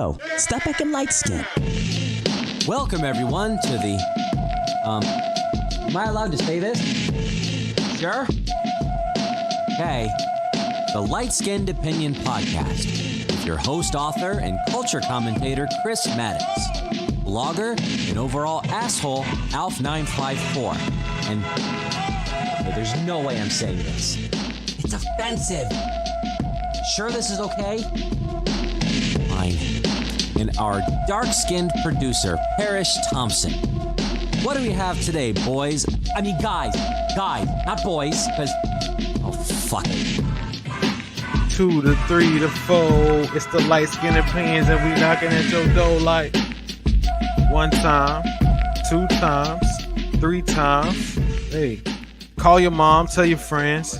Oh, stop acting light skin. Welcome everyone to the am I allowed to say this? Sure? Okay. The Light Skinned Opinion Podcast with your host, author, and culture commentator Chris Maddox, blogger and overall asshole Alf954. And there's no way I'm saying this. It's offensive. Sure this is okay? Fine. And our dark-skinned producer, Parrish Thompson. What do we have today, boys? I mean, guys, not boys, because... Oh, fuck it. 2 to 3 to 4, it's the light skin opinions, and we knocking at your door like 1 time, 2 times, 3 times. Hey, call your mom, tell your friends.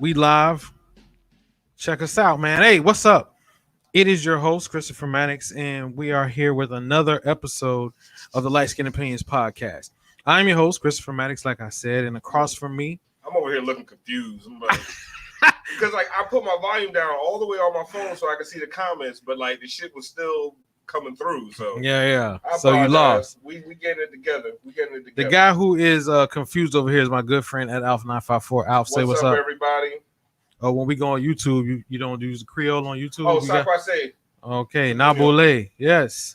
We live. Check us out, man. Hey, what's up? It is your host, Christopher Maddox, and we are here with another episode of the Light Skin Opinions Podcast. I'm your host, Christopher Maddox, like I said, and across from me... I'm over here looking confused. I'm like, because like I put my volume down all the way on my phone so I could see the comments, but like the shit was still coming through. So yeah. So you lost. We getting it together. The guy who is confused over here is my good friend at Alf954. Alf, say what's up, everybody. Oh, when we go on YouTube, you don't use the Creole on YouTube? Oh, say. Okay, Nabole, yes.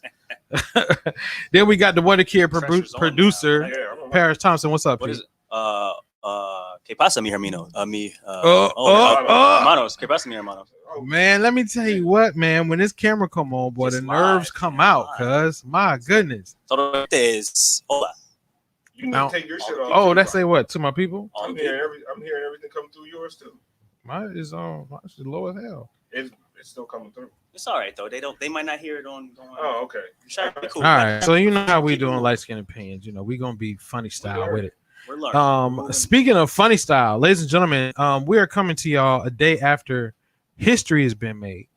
Then we got the Wonder Kid producer, Parrish Thompson. What's up? What is it? ¿Qué pasa, mi hermano? Hermanos. ¿Qué pasa, mi hermanos? Man, let me tell you what, man. When this camera come on, boy, the nerves come out, cuz. My goodness. Hola. You need to take your shit off. Oh, that's say what? To my people? I'm hearing everything come through yours too. Mine is low as hell. It's still coming through. It's all right though. They might not hear it on. Oh, okay. Cool. All right. So you know how we doing light skin opinions. You know, we gonna be funny style with it. We're learning. Speaking of funny style, ladies and gentlemen, we are coming to y'all a day after history has been made.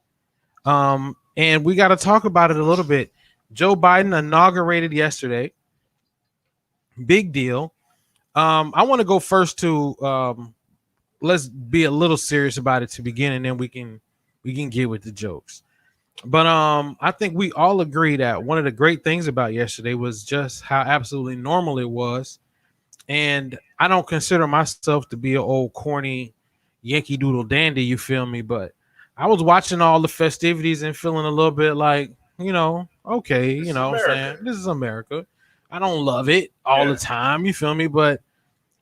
And we got to talk about it a little bit. Joe Biden inaugurated yesterday. Big deal. I want to go first to let's be a little serious about it to begin, and then we can get with the jokes. But I think we all agree that one of the great things about yesterday was just how absolutely normal it was. And I don't consider myself to be an old corny Yankee Doodle dandy, you feel me? But I was watching all the festivities and feeling a little bit like, okay, what I'm saying? This is America. I don't love it all the time, you feel me? But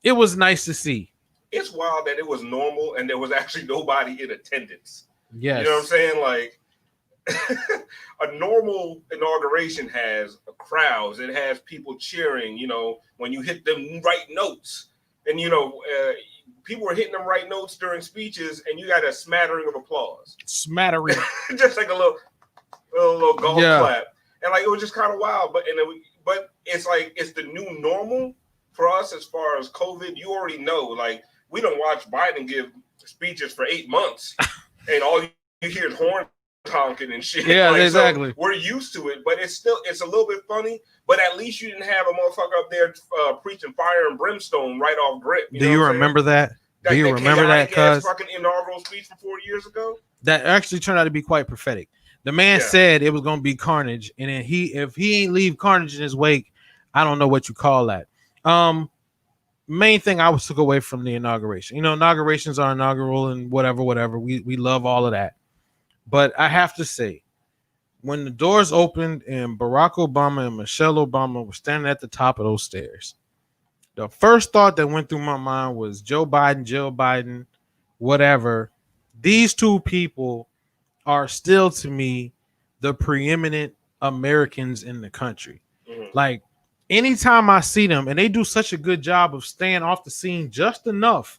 it was nice to see. It's wild that it was normal and there was actually nobody in attendance. Yes. You know what I'm saying? Like a normal inauguration has crowds. It has people cheering, when you hit them right notes. And, people were hitting them right notes during speeches and you got a smattering of applause. Smattering. Just like a little golf clap. And like, it was just kind of wild. But it's like, it's the new normal for us as far as COVID. You already know, like, we don't watch Biden give speeches for 8 months and all you hear is horn honking and shit. Yeah, exactly. So we're used to it, but it's a little bit funny. But at least you didn't have a motherfucker up there preaching fire and brimstone right off grip. Do you remember that? Do you remember that? Cause fucking inaugural speech from 4 years ago. That actually turned out to be quite prophetic. The man said it was going to be carnage, and then if he ain't leave carnage in his wake, I don't know what you call that. Main thing I took away from the inauguration. Inaugurations are inaugural and whatever. We love all of that. But I have to say, when the doors opened and Barack Obama and Michelle Obama were standing at the top of those stairs, the first thought that went through my mind was Joe Biden, Jill Biden, whatever. These two people are still, to me, the preeminent Americans in the country. Mm-hmm. Like, anytime I see them, and they do such a good job of staying off the scene just enough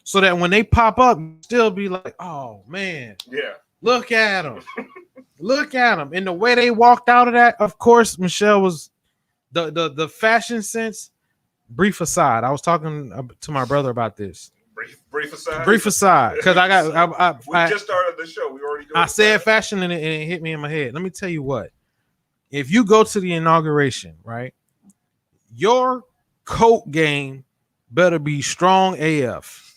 so that when they pop up, still be like, oh, man. Yeah. Look at them. Look at them. And the way they walked out of that, of course, Michelle was the fashion sense. Brief aside. I was talking to my brother about this. Brief aside. Brief aside. Because we just started the show. We already I said fashion and it hit me in my head. Let me tell you what. If you go to the inauguration, right, your coat game better be strong AF.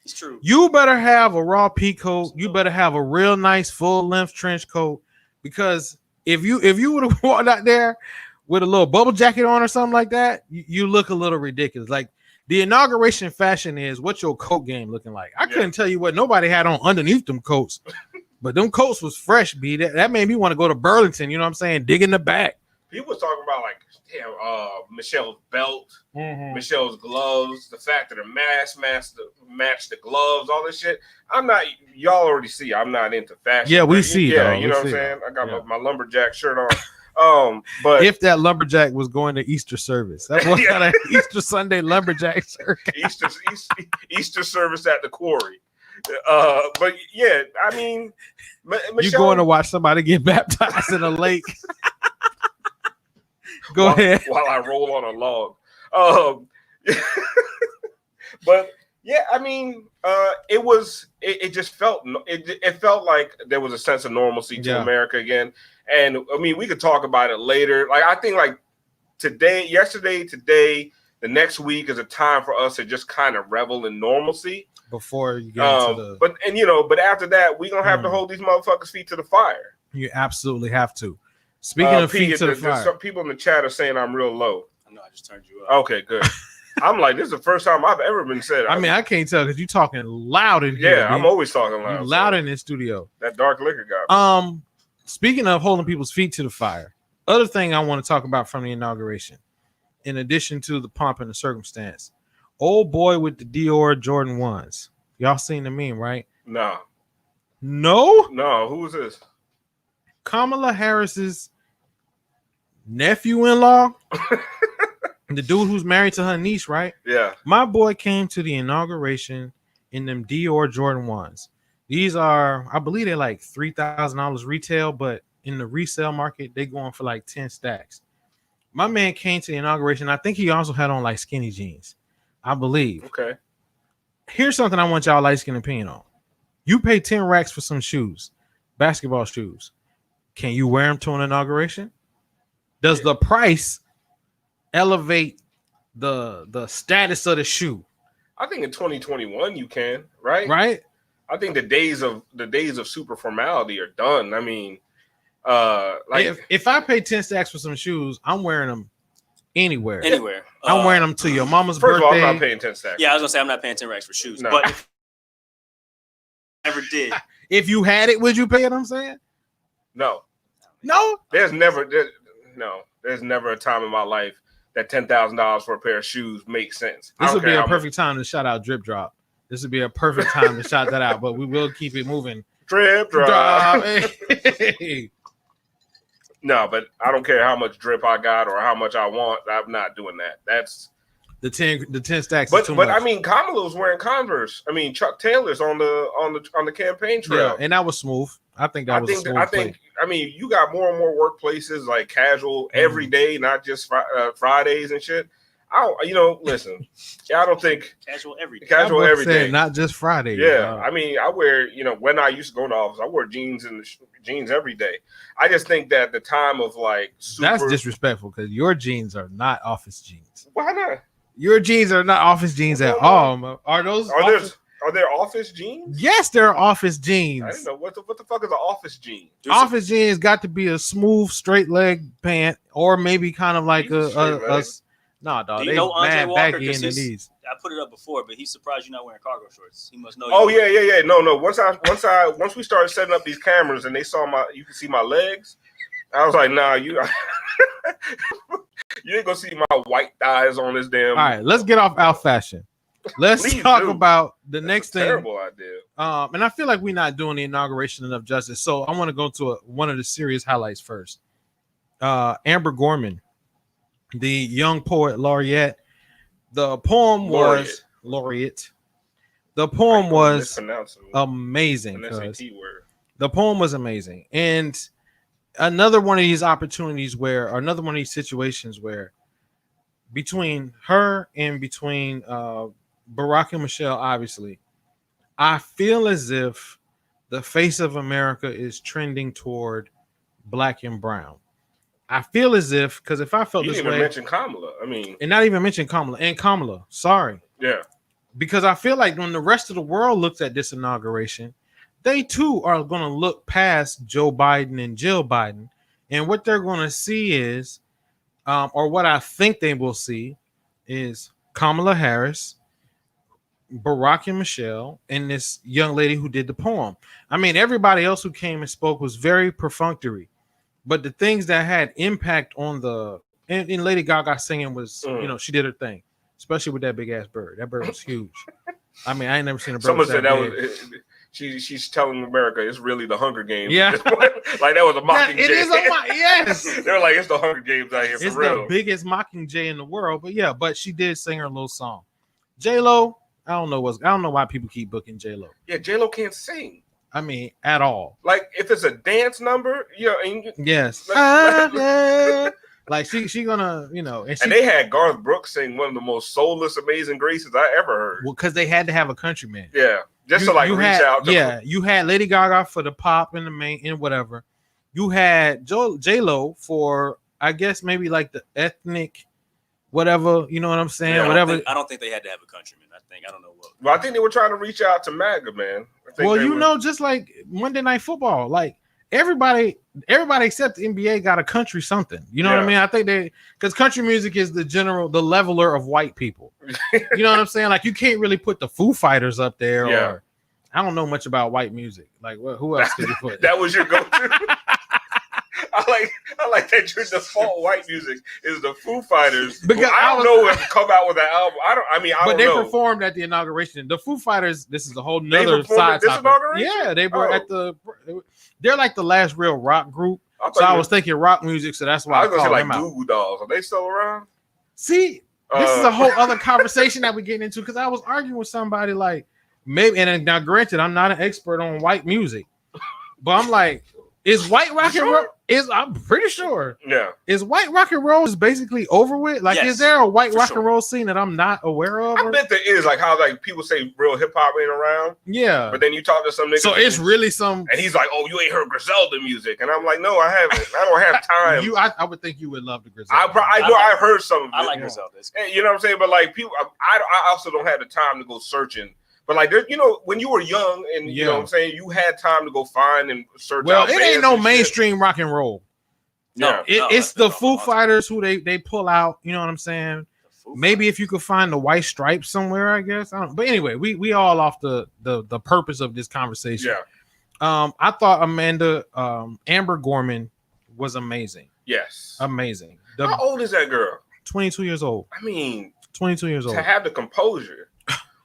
It's true. You better have a raw pea coat. You better have a real nice full length trench coat because if you would have walked out there with a little bubble jacket on or something like that, you look a little ridiculous. Like the inauguration fashion is what's your coat game looking like? I couldn't tell you what nobody had on underneath them coats, but them coats was fresh, B. That made me want to go to Burlington, you know what I'm saying? Dig in the back. People was talking about like, damn, Michelle's belt, Michelle's gloves, the fact that her mask matched the gloves, all this shit. I'm not, y'all already see, I'm not into fashion. Yeah, we see. Yeah, though. you know what I'm saying? I got my lumberjack shirt on. But if that lumberjack was going to Easter service, that was not an Easter Sunday lumberjack shirt. Easter service at the quarry. But yeah, I mean, Michelle, you going to watch somebody get baptized in a lake? Go ahead. While I roll on a log. But yeah, I mean, it just felt it felt like there was a sense of normalcy to America again. And I mean, we could talk about it later. Like I think like yesterday, today, the next week is a time for us to just kind of revel in normalcy. Before you get into the but after that, we're gonna have to hold these motherfuckers' feet to the fire. You absolutely have to. Speaking of feet to the fire, some people in the chat are saying I'm real low. I know I just turned you up. Okay, good. I'm like, this is the first time I've ever been said. I mean, I can't tell because you're talking loud in here. Yeah, I'm always talking loud. You're loud in this studio. That dark liquor got me. Speaking of holding people's feet to the fire, other thing I want to talk about from the inauguration, in addition to the pomp and the circumstance, old boy with the Dior Jordan 1s. Y'all seen the meme, right? No. Who is this? Kamala Harris's nephew-in-law, the dude who's married to her niece, right? Yeah. My boy came to the inauguration in them Dior Jordan 1s. These are, I believe they're like $3,000 retail, but in the resale market, they going for like 10 stacks. My man came to the inauguration. I think he also had on like skinny jeans, I believe. Okay. Here's something I want y'all light skin opinion on. You pay 10 racks for some shoes, basketball shoes. Can you wear them to an inauguration? Does the price elevate the status of the shoe? I think in 2021 you can, right? Right. I think the days of super formality are done. I mean, like if I pay 10 stacks for some shoes, I'm wearing them anywhere. I'm wearing them to your mama's first birthday. Of all, I'm not paying 10 stacks. Yeah, I was gonna say I'm not paying 10 racks for shoes, no. but if I never did. If you had it, would you pay it? I'm saying no. There's never a time in my life that $10,000 for a pair of shoes makes sense. This would be a perfect time to shout out Drip Drop. This would be a perfect time to shout that out, but we will keep it moving. Drip Drop. Hey. No, but I don't care how much drip I got or how much I want. I'm not doing that. That's the 10 stacks. But I mean, Kamala was wearing Converse. I mean, Chuck Taylor's on the campaign trail. Yeah, and that was smooth. I think that was smooth. I mean, you got more and more workplaces like casual every day, not just Fridays and shit. Listen, I don't think casual every day. Casual every day, not just Friday. Yeah, I mean, I wear, when I used to go to office, I wore jeans and jeans every day. I just think that the time of like that's disrespectful because your jeans are not office jeans. Why not? Your jeans are not office jeans at all. Are those? Are there office jeans? Yes, there are office jeans. I didn't know what the fuck is an office jean. Office jeans got to be a smooth, straight leg pant, or maybe kind of like a nah, dog. They mad baggy in the knees. I put it up before, but he's surprised you're not wearing cargo shorts. He must know. Oh yeah. No. Once we started setting up these cameras and they saw you can see my legs. I was like, nah, you ain't gonna see my white thighs on this damn. All right, let's get off Alf fashion. Let's talk about the next thing. Terrible idea. And I feel like we're not doing the inauguration enough justice. So I want to go to one of the serious highlights first. Amber Gorman, the young poet laureate. The poem was laureate. The poem was amazing. The poem was amazing. And another one of these opportunities another one of these situations where between her and between Barack and Michelle, obviously, I feel as if the face of America is trending toward black and brown. I feel as if, because if I felt you this didn't way, even mention Kamala. I mean, and not even mention Kamala. Sorry. Yeah. Because I feel like when the rest of the world looks at this inauguration, they too are going to look past Joe Biden and Jill Biden, and what they're going to see is, or what I think they will see, is Kamala Harris, Barack and Michelle, and this young lady who did the poem. I mean, everybody else who came and spoke was very perfunctory, but the things that had impact on the and Lady Gaga singing was, she did her thing, especially with that big ass bird. That bird was huge. I mean, I ain't never seen a bird. Someone said that was she's telling America it's really the Hunger Games. Yeah, like that was a mockingjay. It is yes. They're like, it's the Hunger Games out here for it's real. The biggest mockingjay in the world. But she did sing her little song. J-Lo, I don't know why people keep booking J-Lo. Yeah, J-Lo can't sing. I mean, at all. Like if it's a dance number, yes. Like she gonna, and they had Garth Brooks sing one of the most soulless, amazing graces I ever heard. Well, because they had to have a countryman. Yeah, just to reach out. You had Lady Gaga for the pop and the main and whatever. You had J-Lo for, I guess, maybe like the ethnic, whatever. You know what I'm saying? Yeah, whatever. I don't think they had to have a countryman. I don't know what. Well, I think they were trying to reach out to MAGA, man. Just like Monday Night Football, like everybody except the NBA got a country something. You know what I mean? I think because country music is the leveler of white people. You know what I'm saying? Like you can't really put the Foo Fighters up there. Yeah. Or I don't know much about white music. Like who else could you put? That was your go-to. I like that your default white music is the Foo Fighters. Because I don't know if they come out with an album. I don't know. But they performed at the inauguration. The Foo Fighters, this is a whole nother side topic. Yeah, they were they're like the last real rock group. I was thinking rock music, so that's why I was going to say like Goo Goo Dolls. Are they still around? See, this is a whole other conversation that we're getting into because I was arguing with somebody like maybe, and now granted, I'm not an expert on white music, but I'm like, is white rock and roll? I'm pretty sure. Yeah. Is white rock and roll is basically over with? Like, is there a white rock and roll scene that I'm not aware of? I bet there is. Like how people say real hip hop ain't around. Yeah. But then you talk to some nigga. So it's really some. And he's like, "Oh, you ain't heard Griselda music," and I'm like, "No, I haven't. I don't have time." I would think you would love the Griselda. I've heard some of it. I like Griselda. You know what I'm saying? But like people, I also don't have the time to go searching. But like, when you were young and you know what I'm saying, you had time to go find and search. Well, it ain't no mainstream rock and roll. No, it's the Foo Fighters who they pull out. You know what I'm saying? Maybe if you could find the White Stripes somewhere, I guess. But anyway, we all off the purpose of this conversation. Yeah. I thought Amber Gorman was amazing. Yes, amazing. How old is that girl? 22 years old. I mean, 22 years old. To have the composure.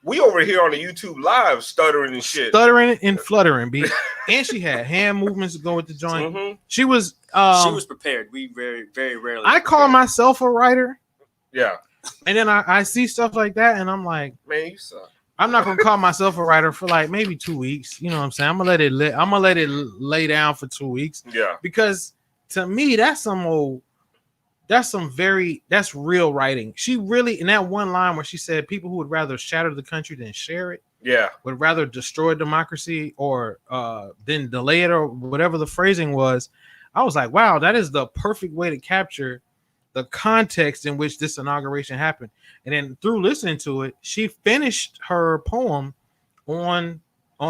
We over here on the YouTube live stuttering and shit. Stuttering and fluttering, B. And she had hand movements to go with the joint. Mm-hmm. She was prepared. We very, very rarely. I call myself a writer. Yeah. And then I see stuff like that and I'm like, man, you suck. I'm not gonna call myself a writer for like maybe 2 weeks. You know what I'm saying? I'm gonna let it lay down for 2 weeks. Yeah. Because to me, that's real writing. She really, in that one line where she said people who would rather shatter the country than share it, would rather destroy democracy or than delay it or whatever the phrasing was. I was like, wow, that is the perfect way to capture the context in which this inauguration happened. And then through listening to it, she finished her poem on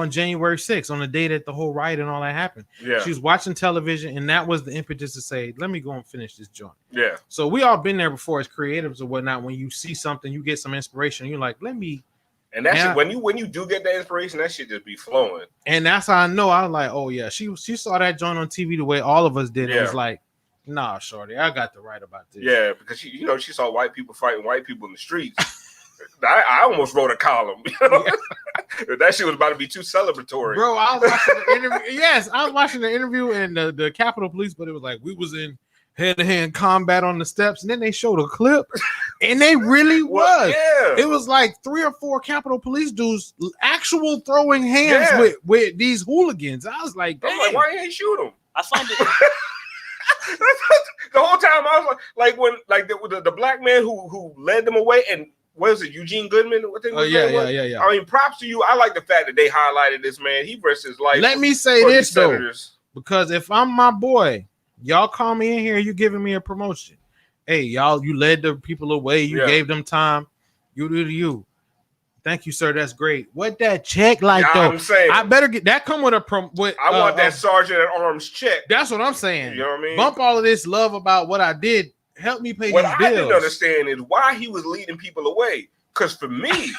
January 6th, on the day that the whole riot and all that happened. Yeah. She was watching television, and that was the impetus to say, let me go and finish this joint. Yeah. So we all been there before as creatives or whatnot. When you see something, you get some inspiration, you're like, let me. And that's shit, when you do get that inspiration, that shit just be flowing. And that's how I know. I was like, oh yeah, she saw that joint on TV the way all of us did. Yeah. It was like, nah, shorty, I got to write about this. Yeah, because she saw white people fighting white people in the streets. I almost wrote a column. That shit was about to be too celebratory. Bro, I was watching the interview. Yes, I was watching the interview and the Capitol Police, but it was like we was in hand-to-hand combat on the steps, and then they showed a clip, and they really was. Yeah. It was like 3 or 4 Capitol Police dudes actual throwing hands with these hooligans. I was like, I'm like, why you ain't shoot them? I find it. The whole time I was like when the black man who led them away, and what is it, Eugene Goodman? Yeah. I mean, props to you. I like the fact that they highlighted this man. He risked his life. Let me say this though, because if I'm my boy, y'all call me in here, you giving me a promotion. Hey, y'all, you led the people away. You gave them time. You do to you. Thank you, sir. That's great. What that check like though? I'm saying I better get that. Come with a I want that sergeant at arms check. That's what I'm saying. You know what I mean? Bump all of this love about what I did. Help me pay what these I bills. didn't understand is why he was leading people away. Because for me,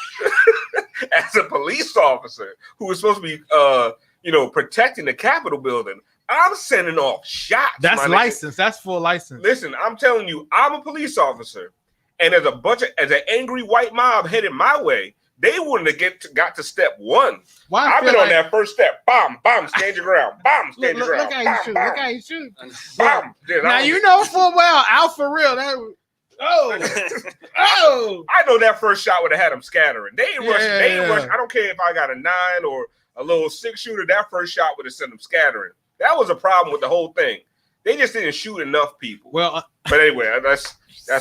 as a police officer who was supposed to be, protecting the Capitol building, I'm sending off shots. That's license. That's full license. Listen, I'm telling you, I'm a police officer, and as an angry white mob headed my way, they wouldn't have got to step one. Why I've been on that first step. Bomb, bomb, stand your ground. Bomb, stand your ground. Look how you shoot. Look how you shoot. Bomb. Now you know full well, Alf for real. I know that first shot would have had them scattering. They ain't rushing. They ain't rushing. I don't care if I got a 9 or a little 6 shooter. That first shot would have sent them scattering. That was a problem with the whole thing. They just didn't shoot enough people. Well, but anyway, that's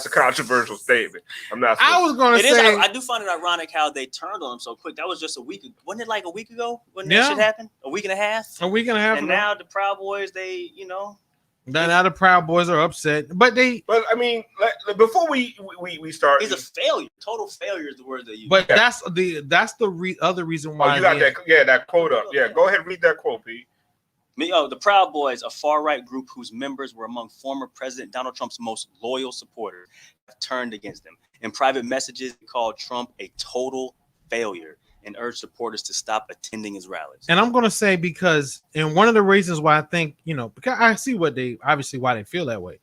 a controversial statement. I'm not. I was going to say. I do find it ironic how they turned on him so quick. That was just a week. Wasn't it like a week ago when that shit happened? A week and a half. A week and a half. And now the Proud Boys, they. Now the Proud Boys are upset, but I mean, before we start, he's a failure. Total failure is the word they use. But that's the other reason why. Oh, you got that quote up. Yeah, go ahead and read that quote, Pete. The Proud Boys, a far-right group whose members were among former President Donald Trump's most loyal supporters, have turned against him. In private messages, they called Trump a total failure and urged supporters to stop attending his rallies. And I'm going to say and one of the reasons why I think, because I see why they feel that way.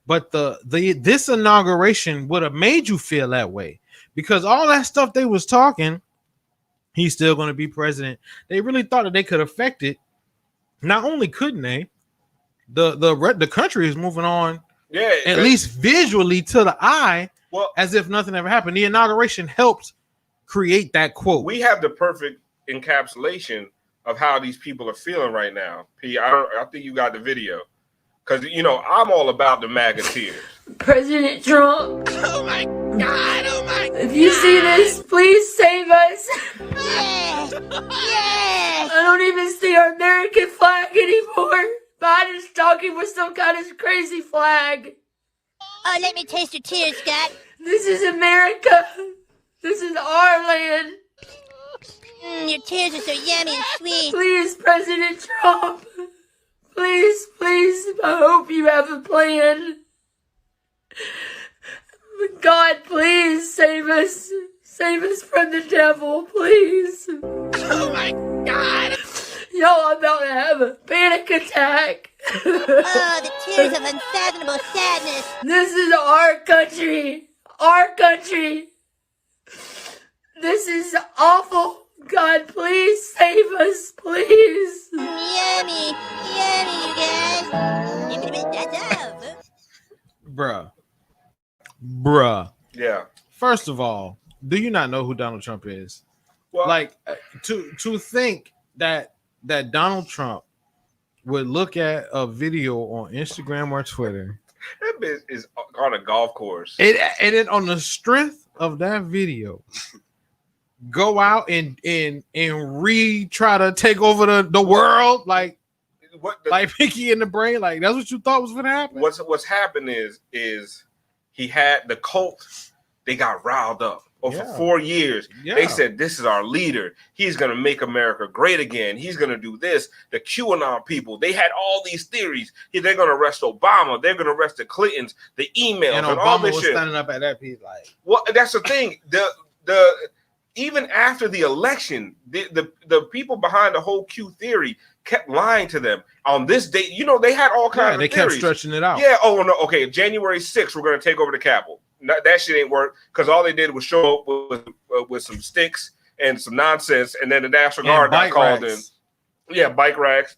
But this inauguration would have made you feel that way because all that stuff they was talking, he's still going to be president. They really thought that they could affect it. Not only couldn't they, the country is moving on, at least visually to the eye, as if nothing ever happened. The inauguration helped create that quote. We have the perfect encapsulation of how these people are feeling right now. P, I think you got the video, because I'm all about the MAGA tears. President Trump. Oh my God! Oh my God! If you see this, please save us. Yes. Yes. I don't even see our American flag anymore. Biden's talking with some kind of crazy flag. Oh, let me taste your tears, Scott. This is America. This is our land. Your tears are so yummy and sweet. Please, President Trump. Please, I hope you have a plan. God, please save us. Save us from the devil, please. Oh my God. Y'all are about to have a panic attack. Oh, the tears of unfathomable sadness. This is our country. Our country. This is awful. God, please save us, please. Yummy, you guys. That's all. Bruh. Yeah. First of all, do you not know who Donald Trump is? Well, to think that Donald Trump would look at a video on Instagram or Twitter. That bitch is on a golf course. And then on the strength of that video, go out and try to take over the world like Pinky in the Brain. Like that's what you thought was gonna happen. What's happened is he had the cult. They got riled up. For 4 years, they said, this is our leader. He's going to make America great again. He's going to do this. The QAnon people, they had all these theories. They're going to arrest Obama. They're going to arrest the Clintons, the emails, and all this shit. Standing up at that piece like. Well, that's the thing. Even after the election, the people behind the whole Q theory kept lying to them on this date. They had all kinds of theories. They kept stretching it out. Yeah. Oh, no. Okay. January 6th, we're going to take over the Capitol. That shit ain't work because all they did was show up with some sticks and some nonsense, and then the National Guard got called in. Yeah, bike racks.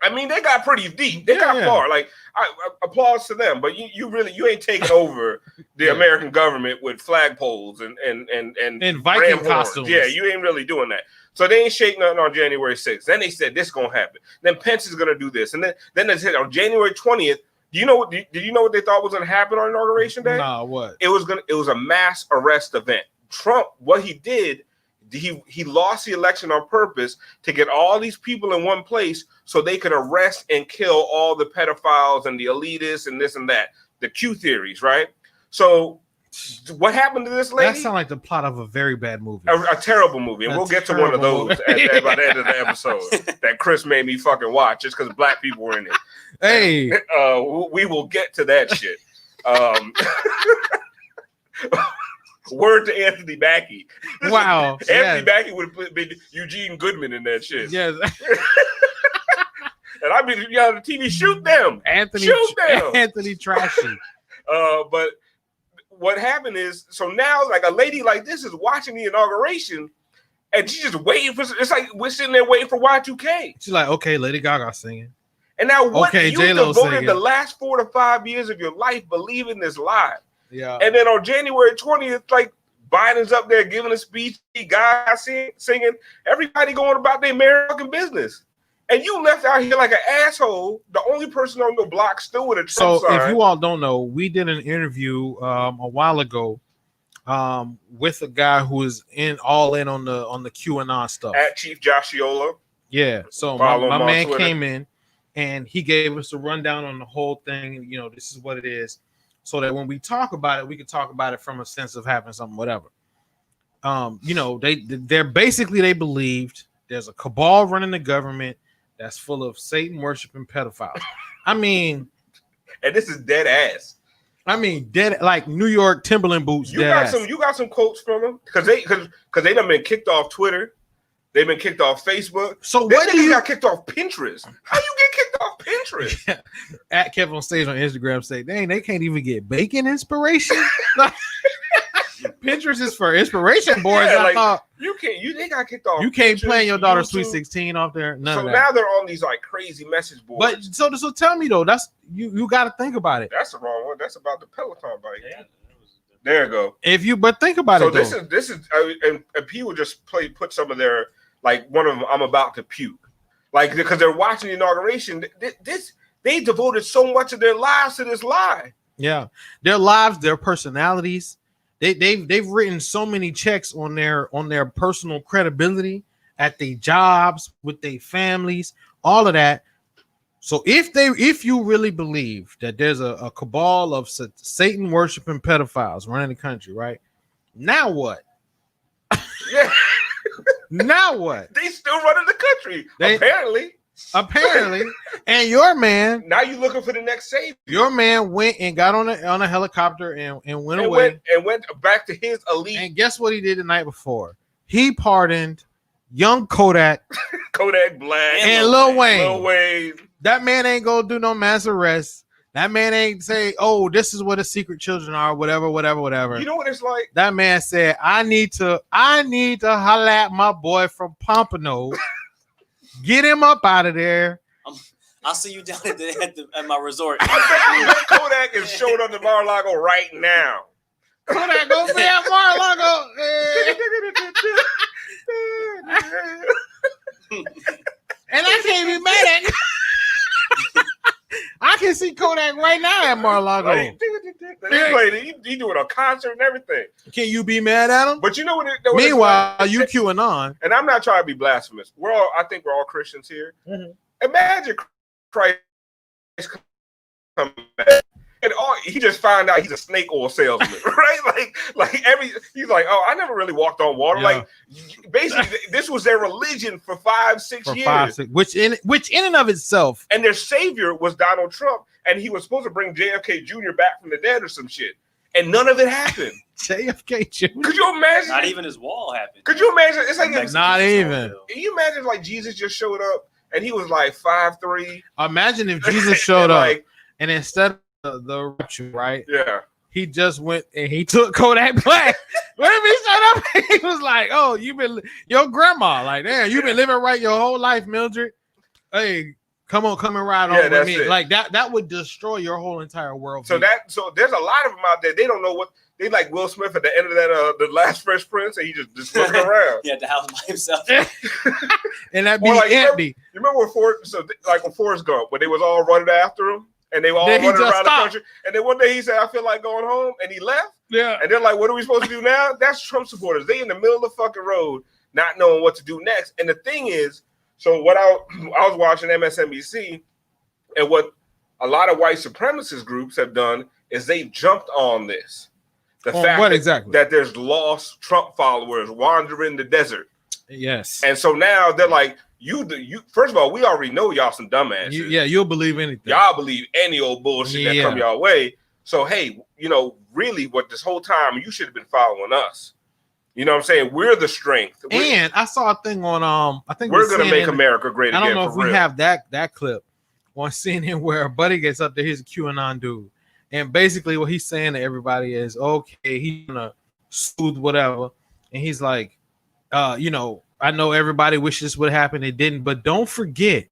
I mean, they got pretty deep. They got far. Like, I applause to them. But you ain't taking over the American government with flagpoles and Viking costumes. Yeah, you ain't really doing that. So they ain't shaking nothing on January 6th. Then they said this gonna happen. Then Pence is gonna do this, and then they said on January 20th. Did you know what they thought was going to happen on Inauguration Day? Nah, what? It was a mass arrest event. Trump, what he did, he lost the election on purpose to get all these people in one place so they could arrest and kill all the pedophiles and the elitists and this and that, the Q theories, right? So What happened to this lady? That sounds like the plot of a very bad movie. A terrible movie. And we'll get to one of those by the end of the episode that Chris made me fucking watch just because black people were in it. Hey. We will get to that shit. Word to Anthony Mackie. Wow. Anthony Mackie would have been Eugene Goodman in that shit. Yes. And I'd be on the TV, shoot them. Shoot them. Anthony Trashy. But what happened is, so now like a lady like this is watching the inauguration and she's just waiting for, it's like we're sitting there waiting for Y2K. She's like, okay, Lady Gaga singing. And now what you J-Lo devoted singing. the last 4 to 5 years of your life believing this lie. Yeah. And then on January 20th, like Biden's up there giving a speech, guys singing, everybody going about their American business. And you left out here like an asshole, the only person on the block still with a Trump sign. If you all don't know, we did an interview a while ago with a guy who is all in on the QAnon stuff. At Chief Joshiola. Yeah. So my man came in and he gave us a rundown on the whole thing. You know, this is what it is. So that when we talk about it, we can talk about it from a sense of having something, whatever. You know, they're basically, they believed there's a cabal running the government that's full of Satan worshiping pedophiles. I mean, and this is dead ass. I mean, dead like New York Timberland boots. You got some quotes from them because they done been kicked off Twitter. They've been kicked off Facebook. So what do you got kicked off Pinterest? How you get kicked off Pinterest? At Kev on Stage on Instagram say, dang, they can't even get bacon inspiration. Pinterest is for inspiration boards. Yeah, I thought they got kicked off. You can't Pinterest, plan your daughter's YouTube. Sweet 16 off there. None So of that. now they're on these like crazy message boards. But so tell me though, that's you got to think about it. That's the wrong one. That's about the Peloton bike. Yeah. There you go. But think about it. So this is and people just put some of their like one of them. I'm about to puke, like because they're watching the inauguration. They devoted so much of their lives to this lie. Yeah, their lives, their personalities. They've written so many checks on their personal credibility at their jobs, with their families, all of that. So if you really believe that there's a cabal of Satan worshiping pedophiles running the country, right? Now what? Yeah. Now what? They still running the country, apparently. And your man, now you looking for the next savior. Your man went and got on a helicopter and went away and went back to his elite. And guess what he did the night before? He pardoned young Kodak Black and Lil Wayne. That man ain't gonna do no mass arrest. That man ain't say, "Oh, this is where the secret children are." Whatever. You know what it's like? That man said, "I need to holler at my boy from Pompano, get him up out of there." I'll see you down at my resort. Kodak is showing up to Mara Lago right now. Kodak go be at Mara Lago. And I can't be mad at I can see Kodak right now at Mar-a-Lago. He doing a concert and everything. Can you be mad at him? But you know what? Meanwhile, you QAnon. And I'm not trying to be blasphemous. I think we're all Christians here. Mm-hmm. Imagine Christ coming back. And he just found out he's a snake oil salesman, right? He's like, oh, I never really walked on water. Yeah. Like, basically, this was their religion for 5-6 years. Which in and of itself. And their savior was Donald Trump, and he was supposed to bring JFK Jr. back from the dead or some shit. And none of it happened. JFK Jr. Could you imagine? Not even his wall happened. Could you imagine? It's like not even. Can you imagine like Jesus just showed up and he was like 5'3"? Imagine if Jesus showed up and instead of the rapture, right? Yeah. He just went and he took Kodak Black. When he showed up, he was like, "Oh, your grandma, like, damn, you've been living right your whole life, Mildred. Hey, come and ride on with me." Like that would destroy your whole entire world. So there's a lot of them out there. They don't know what they like. Will Smith at the end of that the last Fresh Prince, and he just looking around. He had the house by himself. And that be like, empty. You remember when Forrest Gump, when they was all running after him? And they were all running around the country. And then one day he said, "I feel like going home." And he left. Yeah. And they're like, "What are we supposed to do now?" That's Trump supporters. They in the middle of the fucking road, not knowing what to do next. And the thing is, so what I was watching MSNBC, and what a lot of white supremacist groups have done is they jumped on this. The fact what that, exactly? that there's lost Trump followers wandering the desert. Yes. And so now they're like, you first of all, we already know y'all some dumbasses. You'll believe anything. Y'all believe any old bullshit that come y'all way. So hey, really what this whole time you should have been following us. You know what I'm saying? We're the strength. And I saw a thing on I think we're gonna make America great again. I don't know if real. we have that clip on CNN where a buddy gets up there, he's a QAnon dude. And basically what he's saying to everybody is, okay, he's gonna soothe whatever. And he's like, I know everybody wishes this would happen. It didn't, but don't forget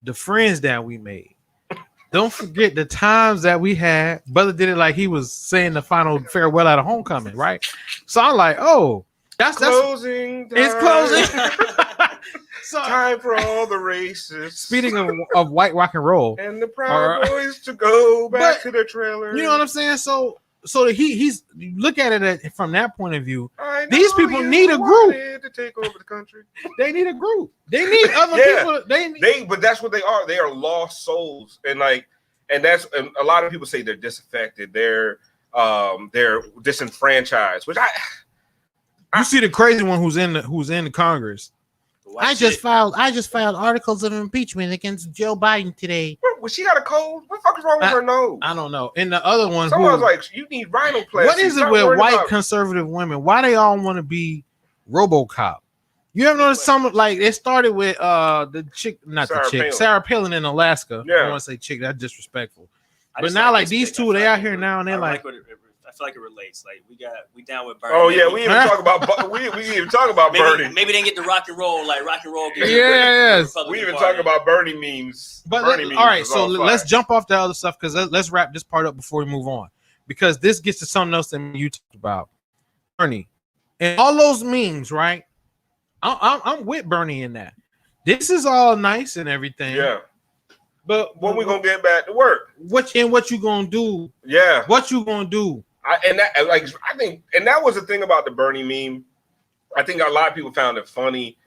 the friends that we made. Don't forget the times that we had. Brother did it like he was saying the final farewell at a homecoming, right? So I'm like, oh, that's closing. It's closing. So, time for all the races. Speaking of white rock and roll, and the Proud Boys to go back to the trailer. You know what I'm saying? So he's look at it from that point of view. These people need a group to take over the country. They need a group. They need other people. But that's what they are. They are lost souls, and that's a lot of people say they're disaffected. They're disenfranchised. Which you see the crazy one who's in the Congress. I just filed articles of impeachment against Joe Biden today. Was she got a cold? What the fuck is wrong with her nose? I don't know. And the other one, someone was like, "You need rhinoplasty." What is it with white conservative women? Why they all want to be RoboCop? You ever noticed some like it started with the chick, Sarah Palin in Alaska. Yeah. I don't want to say chick, that's disrespectful. But now like these two, they out here now and they're like. I feel like it relates. Like we down with Bernie. Oh yeah, we even talk about we even talk about Bernie. Maybe they didn't get the rock and roll. Yes. We even talk about Bernie memes. But all right, so let's jump off the other stuff because let's wrap this part up before we move on, because this gets to something else that you talked about, Bernie, and all those memes. Right, I'm with Bernie in that. This is all nice and everything. Yeah. But when we gonna get back to work? What you gonna do? Yeah. What you gonna do? I think that was the thing about the Bernie meme. I think a lot of people found it funny.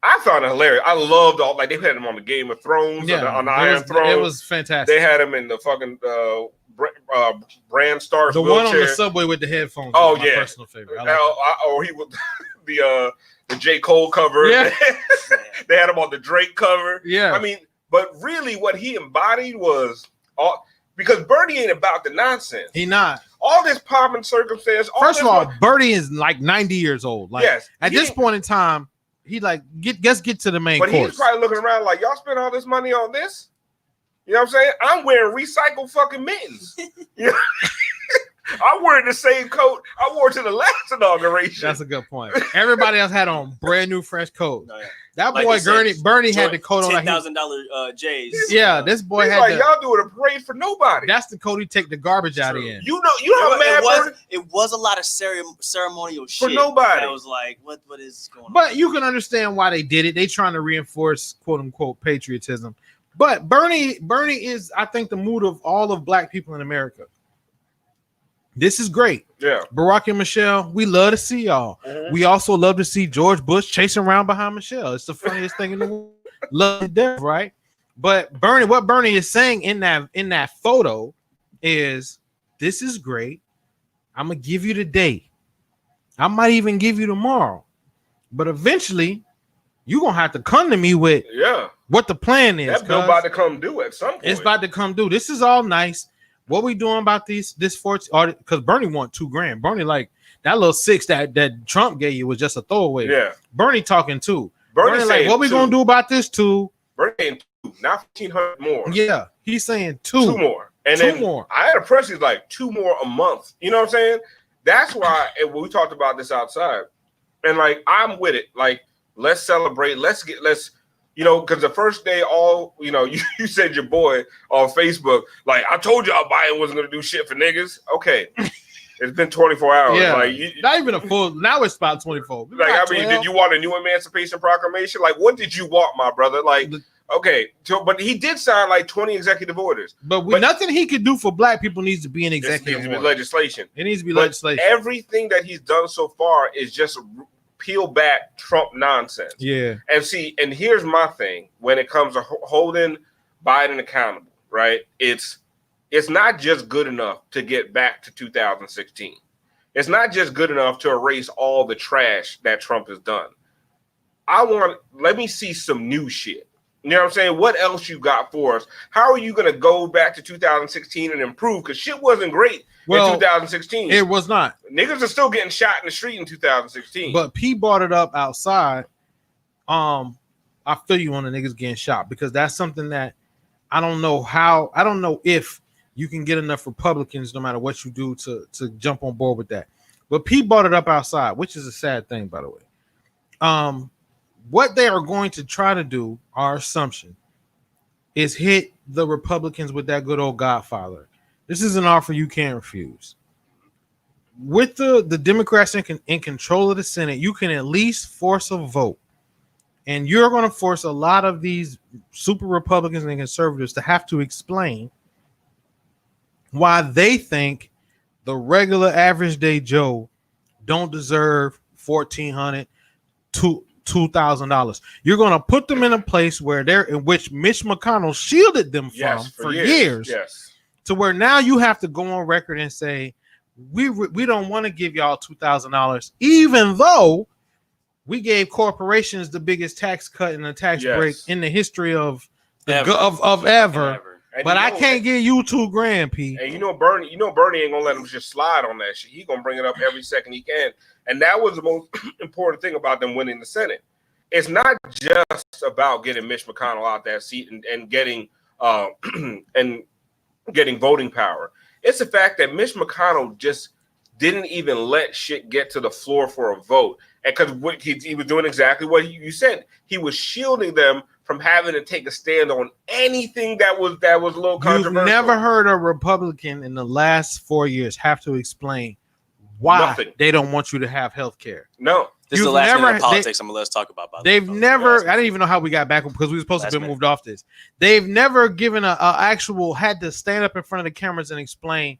I found it hilarious. I loved they had him on the Game of Thrones, on the Iron Throne. It was fantastic. They had him in the fucking Bran Stark's the wheelchair. one on the subway with the headphones. Oh was my personal favorite. He was the J. Cole cover. Yeah. They had him on the Drake cover. Yeah. I mean, but really, what he embodied was because Bernie ain't about the nonsense. He not. All this pomp and circumstance. First of all, Bernie is like 90 years old. Like, yes. At this point in time, he like get to the main course. But he's probably looking around like, y'all spend all this money on this? You know what I'm saying? I'm wearing recycled fucking mittens. You know? I'm wearing the same coat I wore to the last inauguration. That's a good point. Everybody else had on brand new fresh coats. Oh, yeah. That boy Bernie had the coat on $10,000 J's. Yeah, this boy had y'all doing a parade for nobody. That's the coat he take the garbage out in. You know how mad it was a lot of ceremonial shit for nobody. I was like, what is going on? But you can understand why they did it. They trying to reinforce quote unquote patriotism. But Bernie is, I think, the mood of all of black people in America. This is great. Yeah. Barack and Michelle, we love to see y'all. Mm-hmm. We also love to see George Bush chasing around behind Michelle. It's the funniest thing in the world. Love to death, right? But what Bernie is saying in that photo is, this is great. I'm going to give you the day. I might even give you tomorrow. But eventually, you're going to have to come to me with what the plan is. That's about to come due at some point. It's about to come due. This is all nice. What we doing about this 14? Because Bernie want $2,000. Bernie like that little $6 that Trump gave you was just a throwaway. Yeah. Bernie talking too. Bernie like, what we gonna do about this too? Bernie saying 2, not 1,500 more. Yeah, he's saying 2 more. And two then more. I had a press release like 2 more a month. You know what I'm saying? That's why we talked about this outside. And like I'm with it. Like let's celebrate. Let's because the first day, you said your boy on Facebook, like, I told y'all Biden wasn't going to do shit for niggas. Okay. It's been 24 hours. Yeah. Like, not even a full, now it's about 24. Like, I mean, did you want a new Emancipation Proclamation? Like, what did you want, my brother? Like, okay. But he did sign like 20 executive orders. But nothing he could do for black people needs to be an executive order. Legislation. It needs to be legislation. Everything that he's done so far is just peel back Trump nonsense. Yeah. And here's my thing when it comes to holding Biden accountable, right? It's not just good enough to get back to 2016. It's not just good enough to erase all the trash that Trump has done. Let me see some new shit. You know what I'm saying? What else you got for us? How are you going to go back to 2016 and improve? Because shit wasn't great in 2016. It was not. Niggas are still getting shot in the street in 2016. But P brought it up outside. I feel you on the niggas getting shot because that's something that I don't know if you can get enough Republicans, no matter what you do, to jump on board with that. But P brought it up outside, which is a sad thing, by the way. What they are going to try to do, our assumption, is hit the Republicans with that good old Godfather. This is an offer you can't refuse. With the Democrats in control of the Senate, you can at least force a vote. And you're going to force a lot of these super Republicans and conservatives to have to explain why they think the regular average day Joe don't deserve $1,400 to $2,000. You're going to put them in a place where in which Mitch McConnell shielded them from for years. Yes. To where now you have to go on record and say we don't want to give y'all $2,000, even though we gave corporations the biggest tax cut and the tax break in the history of ever. But I can't give you $2,000, P. And Bernie ain't gonna let him just slide on that shit. He's gonna bring it up every second he can. And that was the most important thing about them winning the Senate. It's not just about getting Mitch McConnell out that seat and getting and getting voting power. It's the fact that Mitch McConnell just didn't even let shit get to the floor for a vote. And because he was doing exactly what you said. He was shielding them from having to take a stand on anything that was a little controversial. You've never heard a Republican in the last 4 years have to explain why they don't want you to have health care. No. This is the last minute of politics I'm going to let's talk about. They've never, I didn't even know how we got back because we were supposed to be moved off this. They've never given had to stand up in front of the cameras and explain,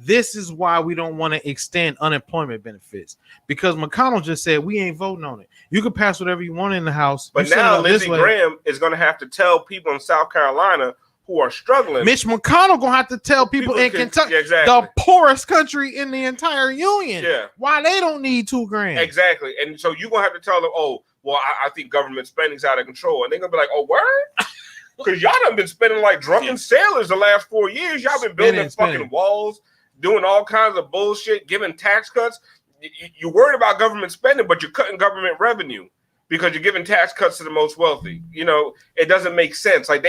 this is why we don't want to extend unemployment benefits. Because McConnell just said, we ain't voting on it. You can pass whatever you want in the House. But now Lindsey Graham is going to have to tell people in South Carolina who are struggling. Mitch McConnell going to have to tell people in Kentucky, the poorest country in the entire union, why they don't need $2,000. Exactly. And so you're going to have to tell them, oh, well, I think government spending's out of control. And they're going to be like, oh, word? Because y'all done been spending like drunken sailors the last 4 years. Y'all been building fucking walls, doing all kinds of bullshit, giving tax cuts. You're worried about government spending, but you're cutting government revenue because you're giving tax cuts to the most wealthy. You know, it doesn't make sense. Like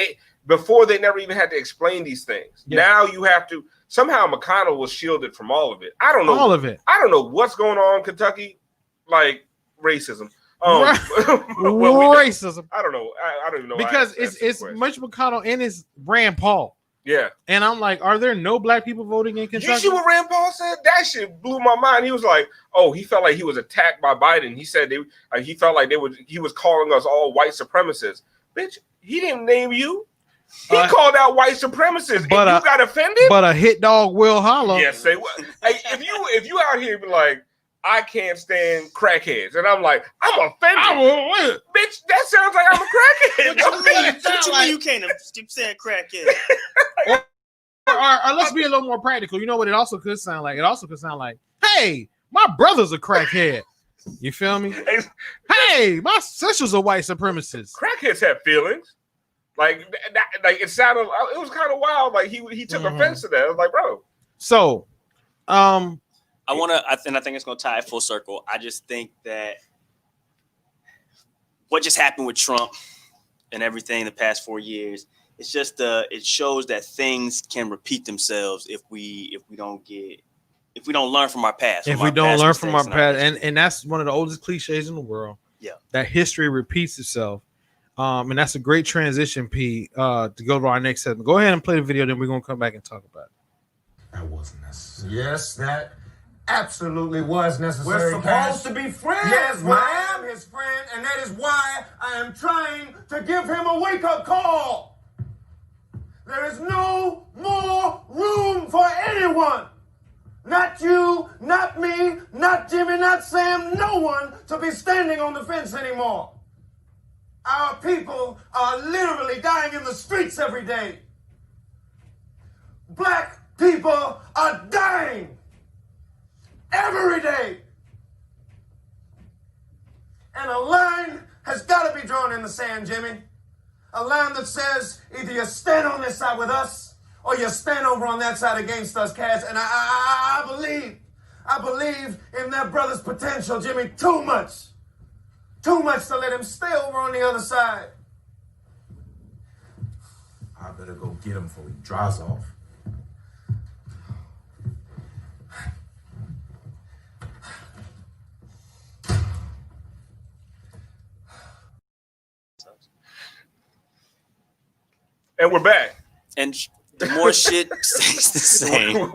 before they never even had to explain these things. Yeah. Now you have to. Somehow McConnell was shielded from all of it. I don't know. All of it. I don't know what's going on in Kentucky. Like racism. Racism. I don't know. I don't even know. Because it's Mitch McConnell and it's Rand Paul. Yeah. And I'm like, are there no black people voting in Kentucky? You see what Rand Paul said? That shit blew my mind. He was like, oh, he felt like he was attacked by Biden. He said he felt like he was calling us all white supremacists. Bitch, he didn't name you. He called out white supremacists. But you got offended? But a hit dog will holler. Yes, say what? Hey, if you out here be like, I can't stand crackheads, and I'm like, I'm offended. Bitch, that sounds like I'm a crackhead. What you mean you can't keep saying crackhead? or let's be a little more practical. You know what it also could sound like? It also could sound like, hey, my brother's a crackhead. You feel me? Hey, my sister's a white supremacist. Crackheads have feelings. Like it sounded. It was kind of wild. Like he took offense to that. I was like, bro. So, I think it's gonna tie it full circle. I just think that what just happened with Trump and everything the past 4 years, it's just it shows that things can repeat themselves if we don't learn from our past. If we don't learn from our past, and that's one of the oldest cliches in the world. Yeah, that history repeats itself. And that's a great transition, P, to go to our next segment. Go ahead and play the video, then we're gonna come back and talk about it. That wasn't necessary. Yes, that absolutely was necessary. We're supposed to be friends. Yes, I am his friend, and that is why I am trying to give him a wake-up call. There is no more room for anyone. Not you, not me, not Jimmy, not Sam, no one to be standing on the fence anymore. Our people are literally dying in the streets every day. Black people are dying. every day. And a line has got to be drawn in the sand, Jimmy. A line that says either you stand on this side with us or you stand over on that side against us, cats. And I believe in that brother's potential, Jimmy, too much. Too much to let him stay over on the other side. I better go get him before he dries off. And we're back. And the more shit stays the same.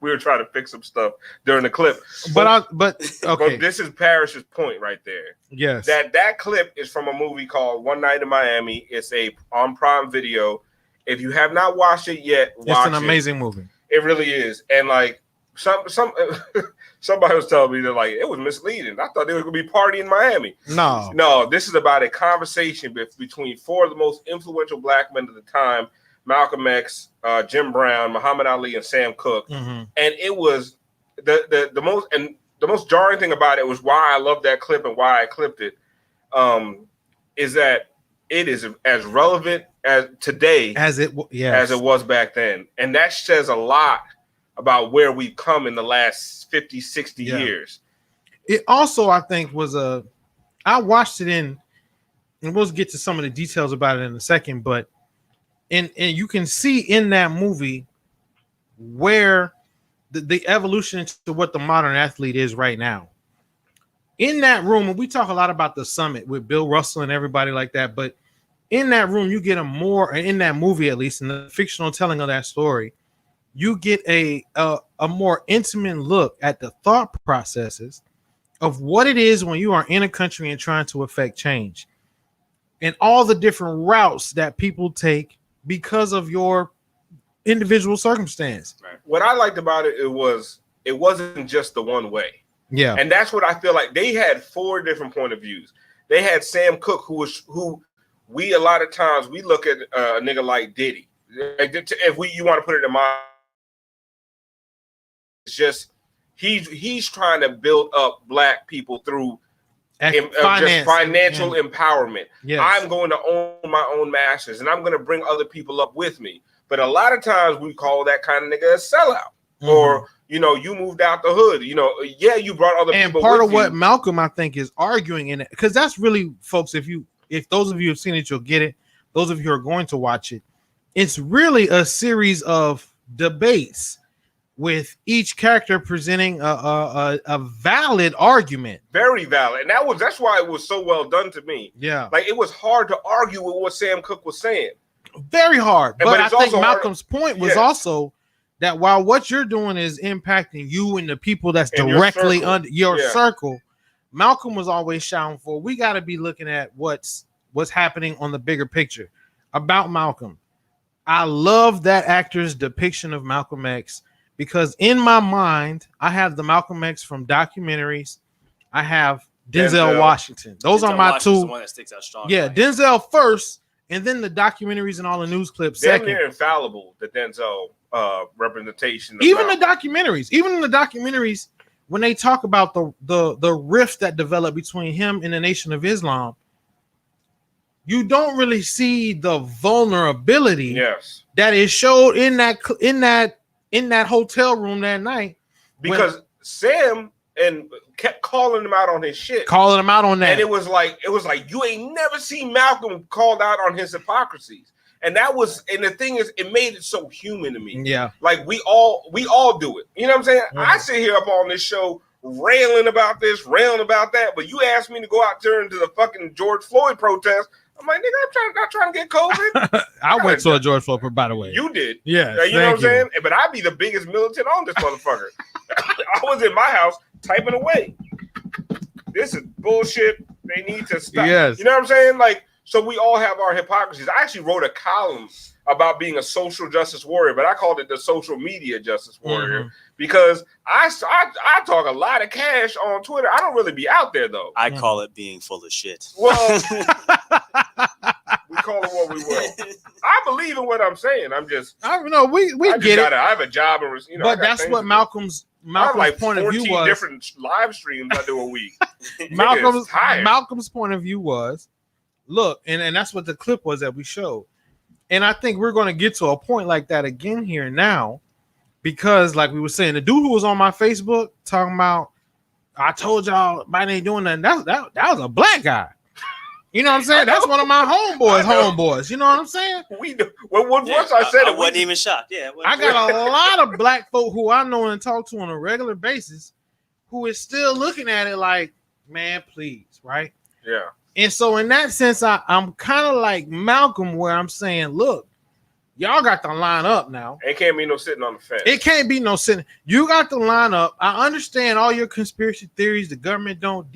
we were trying to fix some stuff during the clip. But But this is Parrish's point right there. Yes. That clip is from a movie called One Night in Miami. It's on Prime Video. If you have not watched it yet, watch it. It's an amazing movie. It really is. And like somebody was telling me that like it was misleading. I thought they were gonna be partying in Miami. No, this is about a conversation between four of the most influential black men at the time: Malcolm X, Jim Brown, Muhammad Ali, and Sam Cooke. Mm-hmm. And it was the most jarring thing about it was why I love that clip and why I clipped it. Is that it is as relevant as today as it was back then, and that says a lot about where we've come in the last 50, 60 years. It also, I think, I watched it and we'll get to some of the details about it in a second, but and you can see in that movie where the evolution to what the modern athlete is right now. In that room, and we talk a lot about the summit with Bill Russell and everybody like that, but in that room, you get in that movie, at least in the fictional telling of that story, you get a more intimate look at the thought processes of what it is when you are in a country and trying to affect change and all the different routes that people take because of your individual circumstance. Right. What I liked about it, it wasn't just the one way. Yeah. And that's what I feel like. They had four different point of views. They had Sam Cooke, who we a lot of times we look at a nigga like Diddy. If you want to put it in my, it's just he's trying to build up black people through just financial empowerment. Yes. I'm going to own my own masters, and I'm going to bring other people up with me. But a lot of times we call that kind of nigga a sellout, or you moved out the hood. You brought other people. And part of what Malcolm, I think, is arguing in it, because that's really, folks, if those of you have seen it, you'll get it. Those of you who are going to watch it, it's really a series of debates with each character presenting a valid argument. Very valid. And that's why it was so well done to me. Yeah. Like, it was hard to argue with what Sam Cooke was saying. Very hard. But I think Malcolm's point was also that while what you're doing is impacting you and the people that's directly under your circle, Malcolm was always shouting for, we got to be looking at what's happening on the bigger picture about Malcolm. I love that actor's depiction of Malcolm X, because in my mind, I have the Malcolm X from documentaries. I have Denzel Washington. Those are my two. The one that sticks out strong. Yeah, Denzel first, and then the documentaries and all the news clips second. They're infallible, the Denzel representation. Even the documentaries, when they talk about the rift that developed between him and the Nation of Islam, you don't really see the vulnerability that is showed in that hotel room that night, because Sam kept calling him out on his shit, and it was like you ain't never seen Malcolm called out on his hypocrisies, and the thing is, it made it so human to me. Yeah, like we all do it. You know what I'm saying? I sit here up on this show railing about this, railing about that, but you asked me to go out there into the fucking George Floyd protest. I'm like, nigga, I'm not trying to get COVID. I went to a George Floyd, by the way. You did. Yeah. You know what I'm saying? But I'd be the biggest militant on this motherfucker. I was in my house typing away. This is bullshit. They need to stop. Yes. You know what I'm saying? Like, so we all have our hypocrisies. I actually wrote a column about being a social justice warrior, but I called it the social media justice warrior because I talk a lot of cash on Twitter. I don't really be out there, though. I call it being full of shit. Well, we call it what we will. I believe in what I'm saying. I'm just. I know we get it. I have a job, and but that's what Malcolm's like point of view was. Different live streams I do a week. Malcolm's point of view was, look, and that's what the clip was that we showed. And I think we're going to get to a point like that again here now, because like we were saying, the dude who was on my Facebook talking about, I told y'all Biden ain't doing nothing. That was a black guy. You know what I'm saying? That's one of my homeboys. You know what I'm saying? We do. Well, once I said I wasn't even shocked. Yeah, I got a lot of black folk who I know and talk to on a regular basis who is still looking at it like, man, please, right? Yeah. And so in that sense, I'm kind of like Malcolm, where I'm saying, look, y'all got to line up now. It can't be no sitting on the fence. It can't be no sitting. You got to line up. I understand all your conspiracy theories. The government don't.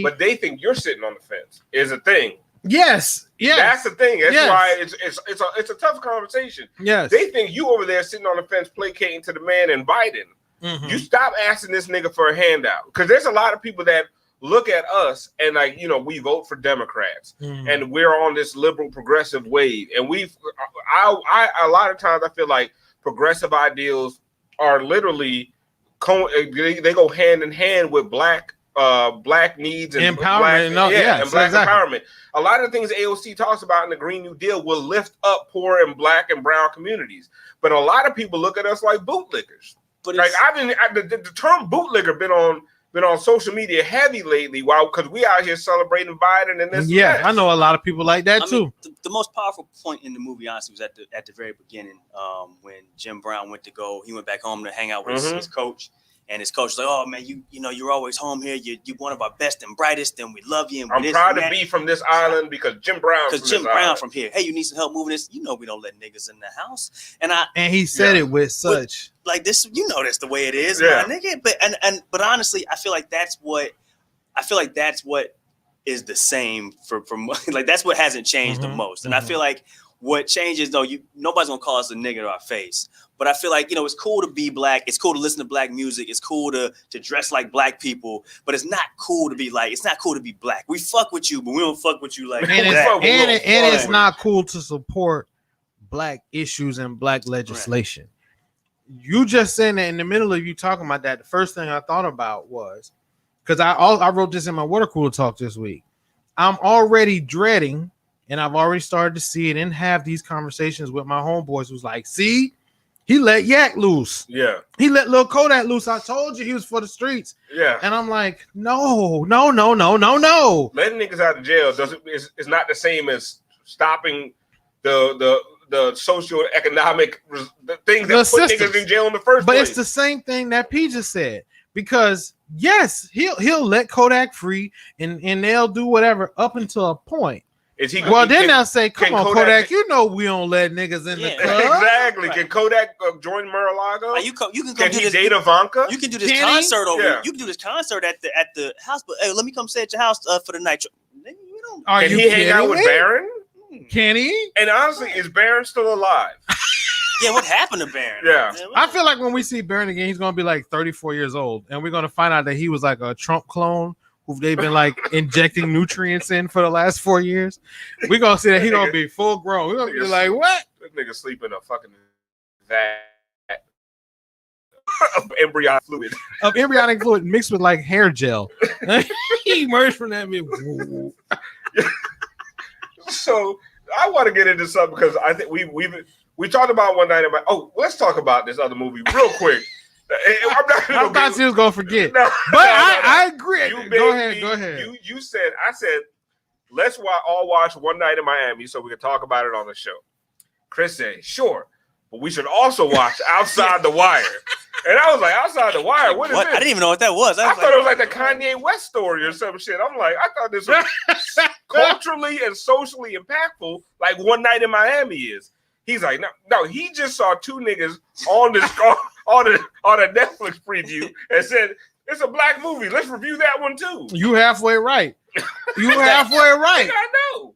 But they think you're sitting on the fence. Is a thing. Yes. That's the thing. That's why it's a tough conversation. Yes. They think you over there sitting on the fence placating to the man in Biden. Mm-hmm. You stop asking this nigga for a handout, because there's a lot of people that look at us and like, we vote for Democrats and we're on this liberal progressive wave, and I a lot of times I feel like progressive ideals are literally they go hand in hand with black needs and empowerment, black empowerment. A lot of the things AOC talks about in the Green New Deal will lift up poor and black and brown communities, but a lot of people look at us like bootlickers. But like the term bootlicker been on social media heavy lately, because we out here celebrating Biden and this. Yeah, I know a lot of people like that too. The most powerful point in the movie, honestly, was at the very beginning, when Jim Brown he went back home to hang out with his coach. And his coach was like, "Oh man, you're always home here. You're one of our best and brightest, and we love you. And I'm proud to be from this island because Jim Brown. Because Jim Brown from here. Hey, you need some help moving this? We don't let niggas in the house." And he said it with such like this. That's the way it is, my nigga. But honestly, I feel like that's what is the same for like that's what hasn't changed the most. And I feel like what changes though, nobody's gonna call us a nigga to our face. But I feel like, it's cool to be black. It's cool to listen to black music. It's cool to dress like black people. But it's not cool to be black. We fuck with you, but we don't fuck with you like that. And it's not cool to support black issues and black legislation. Right. You just saying that in the middle of you talking about that, the first thing I thought about was, because I wrote this in my water cooler talk this week. I'm already dreading, and I've already started to see it and have these conversations with my homeboys who's like, see, he let Yak loose. Yeah. He let Lil Kodak loose. I told you he was for the streets. Yeah. And I'm like, no. Letting niggas out of jail is not the same as stopping the socioeconomic things that put niggas in jail in the first place. But it's the same thing that P just said. Because yes, he'll let Kodak free and they'll do whatever up until a point. Then they'll say, come on, Kodak, we don't let niggas in the club. Exactly. Right. Can Kodak join Mara Lago? You can date Ivanka? You can do this concert over here. You can do this concert at the house, but hey, let me come stay at your house for the night. Can he hang out with Barron? Can he? And honestly, is Barron still alive? Yeah, what happened to Barron? Yeah. I feel like when we see Barron again, he's going to be like 34 years old, and we're going to find out that he was like a Trump clone who they've been like injecting nutrients in for the last 4 years. We're going to see that he's going to be full grown. We're going to be like, what? This nigga sleep in a fucking vat of embryonic fluid. Of embryonic fluid mixed with like hair gel. He emerged from that. So I want to get into something because I think we talked about one night about. Oh, let's talk about this other movie real quick. I thought she was gonna forget, I agree. Go ahead. You said I said let's all watch One Night in Miami so we can talk about it on the show. Chris said sure, but we should also watch Outside the Wire. And I was like, Outside the Wire, what is this? I didn't even know what that was. I thought it was like the Kanye West story or some shit. I'm like, I thought this was culturally and socially impactful, like One Night in Miami is. He's like, no, he just saw two niggas on this on a Netflix preview and said, it's a black movie. Let's review that one too. You halfway right. You halfway right. I know.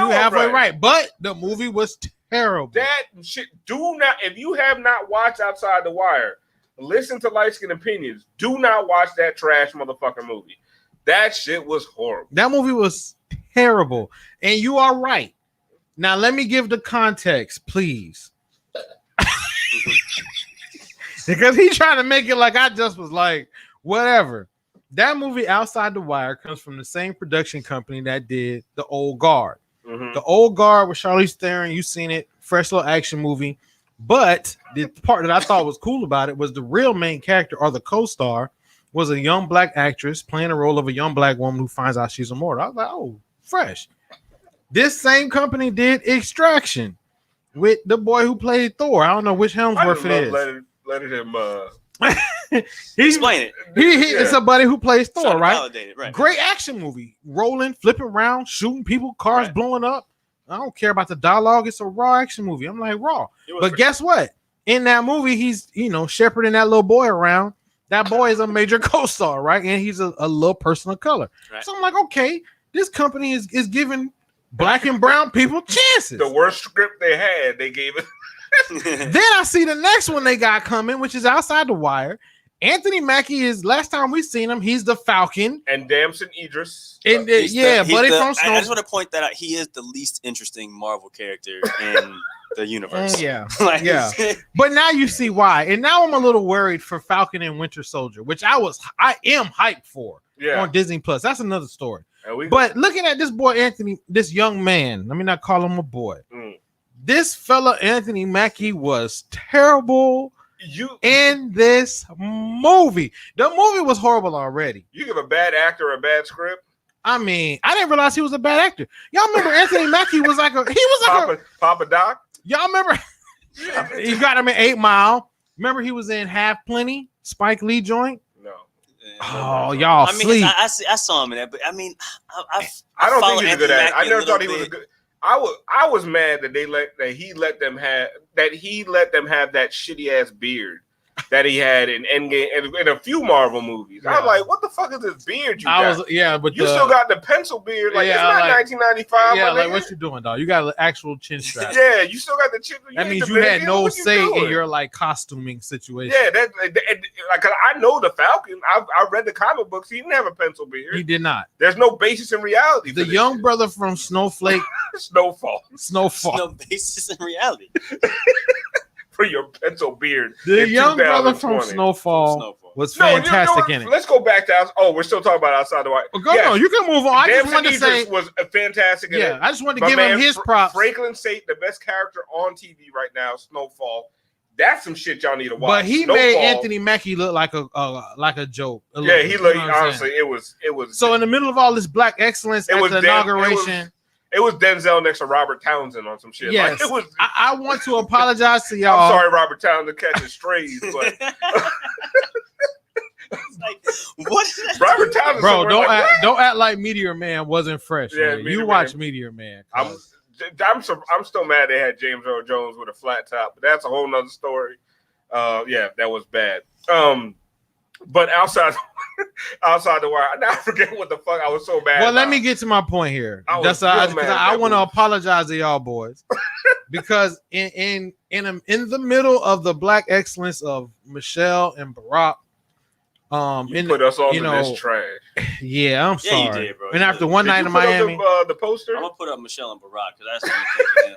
You halfway right. But the movie was terrible. That shit, if you have not watched Outside the Wire, listen to Light Skin Opinions. Do not watch that trash motherfucking movie. That shit was horrible. That movie was terrible. And you are right. Now let me give the context, please. Because he's trying to make it like I just was like, whatever. That movie Outside the Wire comes from the same production company that did The Old Guard. Mm-hmm. The Old Guard with Charlize Theron, you've seen it, fresh little action movie. But the part that I thought was cool about it was the real main character or the co-star was a young black actress playing the role of a young black woman who finds out she's immortal. I was like, oh, fresh. This same company did Extraction with the boy who played Thor. I don't know which Helmsworth it is. Let him explain it. It's a buddy who plays Thor, right? Right? Great action movie. Rolling, flipping around, shooting people, cars blowing up. I don't care about the dialogue. It's a raw action movie. I'm like, raw. But guess what? In that movie, he's, shepherding that little boy around. That boy is a major co-star, right? And he's a little person of color. Right. So I'm like, okay, this company is giving black and brown people chances. The worst script they had, they gave it. Then I see the next one they got coming, which is Outside the Wire. Anthony Mackie is, last time we seen him, he's the Falcon. And Damson Idris. And buddy from Snow. I just want to point that out. He is the least interesting Marvel character in the universe. Yeah. But now you see why. And now I'm a little worried for Falcon and Winter Soldier, which I am hyped for on Disney Plus. That's another story. But looking at this boy Anthony, this young man, let me not call him a boy. This fella Anthony Mackie was terrible in this movie. The movie was horrible already. You give a bad actor a bad script? I mean, I didn't realize he was a bad actor. Y'all remember Anthony Mackie was like Papa Doc? Y'all remember he got him in 8 Mile. Remember he was in Half Plenty, Spike Lee joint? No. Oh, y'all sleep. I saw him in that, but I mean, I don't think he's a good actor. I never thought he was a good. I was mad that he let them have that shitty ass beard that he had in Endgame and in a few Marvel movies. Yeah. I was like, what the fuck is this beard you got? But you still got the pencil beard. Like, it's not 1995. Yeah, like, what you doing, dog? You got an actual chin strap. Yeah, you still got the chin. That means you had no say in your, like, costuming situation. Yeah, like, I know the Falcon. I read the comic books. He didn't have a pencil beard. He did not. There's no basis in reality. The young brother from Snowflake. Snowfall. No basis in reality. For your pencil beard. The young brother from Snowfall was fantastic in it. Let's go back to we're still talking about Outside the Wire. No, you can move on. I just wanted to say was fantastic in it. I just wanted to give him his props. Franklin Sate, the best character on TV right now, Snowfall. That's some shit y'all need to watch. But he made Anthony Mackie look like a joke. Yeah, he looked honestly. It was. So in the middle of all this black excellence at the inauguration. It was Denzel next to Robert Townsend on some shit. Yes. Like, it was. I want to apologize to y'all. I'm sorry, Robert Townsend catching strays, but like, what? Robert Townsend, bro, don't act like Meteor Man wasn't fresh. Yeah, you watch Meteor Man. I'm still mad they had James Earl Jones with a flat top, but that's a whole nother story. Yeah, that was bad. But outside the wire, I now forget what the fuck I was so mad. Well, let me get to my point here. I want to apologize to y'all boys because in the middle of the black excellence of Michelle and Barack, you put us on this trash. Yeah, I'm sorry. You did, bro. And after one night in Miami, the poster. I'm gonna put up Michelle and Barack because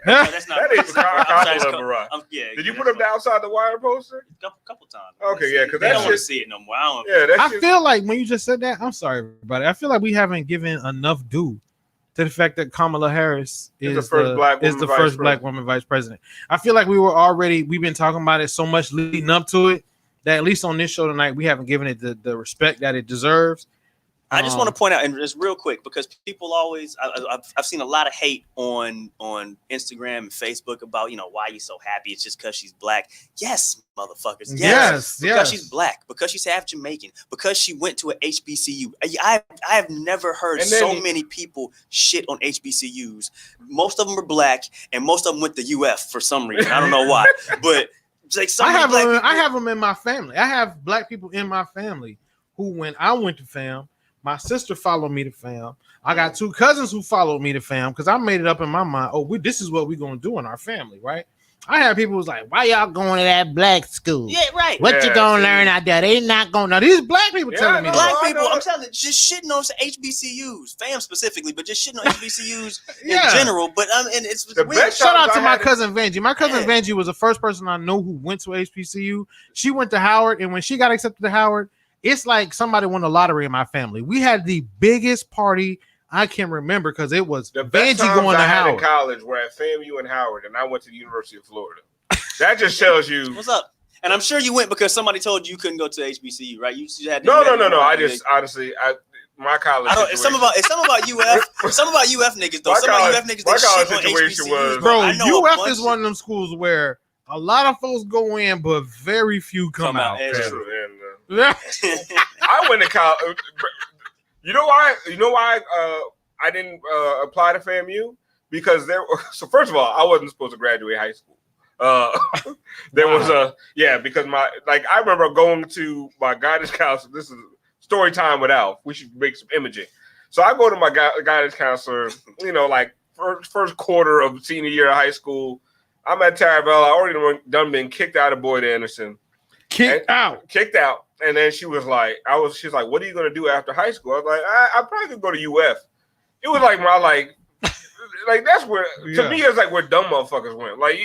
that's not. That is Kamala and Barack. Did you put up the Outside the Wire poster? A couple times. Okay, yeah, because I don't want to see it no more. I feel like when you just said that, I'm sorry, everybody. I feel like we haven't given enough due to the fact that Kamala Harris is the first black woman vice president. I feel like we've been talking about it so much leading up to it that at least on this show tonight, we haven't given it the respect that it deserves. I just want to point out, and just real quick, because people always, I've seen a lot of hate on Instagram and Facebook about, why you so happy? It's just because she's black. Yes, motherfuckers. Yes. Because she's black, because she's half Jamaican, because she went to an HBCU. I have never heard so many people shit on HBCUs. Most of them are black, and most of them went to UF for some reason. I don't know why, but like I have them in my family. I have black people in my family who, when I went to FAM, my sister followed me to FAM. I got 2 cousins who followed me to FAM because I made it up in my mind. Oh, this is what we're gonna do in our family, right? I had people who was like, "Why y'all going to that black school? Yeah, right. What you gonna learn out there? They not gonna." Now these black people telling me, black that. people. I'm telling you, just shitting on HBCUs, fam specifically, but just shitting on HBCUs Yeah. in general. But and it's The weird. best Shout out to I my had cousin Vanjie. My cousin Yeah. Vanjie was the first person I know who went to HBCU. She went to Howard, and when she got accepted to Howard, it's like somebody won the lottery in my family. We had the biggest party I can remember because it was The best Vanjie times going I to had Howard. in college were at FAMU and Howard, and I went to the University of Florida. That just tells you. What's up? And I'm sure you went because somebody told you couldn't go to HBCU, right? You had to No. I just honestly, my college. It's some about UF. Some about UF niggas though. Some about UF niggas my that college shit on situation HBCUs, was- Bro, I know a UF bunch is one of them schools where a lot of folks go in, but very few come out. It's man. true. And, Yeah. I went to college. You know why? I didn't apply to FAMU because So first of all, I wasn't supposed to graduate high school. There was because I remember going to my guidance counselor. This is story time with Alf. We should make some imaging. So I go to my guidance counselor. First quarter of senior year of high school. I'm at Tarbell. I already done been kicked out of Boyd Anderson. Kicked out. And then she was like, she's like, what are you going to do after high school? I was like, I probably could go to UF. It was like that's where, to me, it's like where dumb motherfuckers went. Like,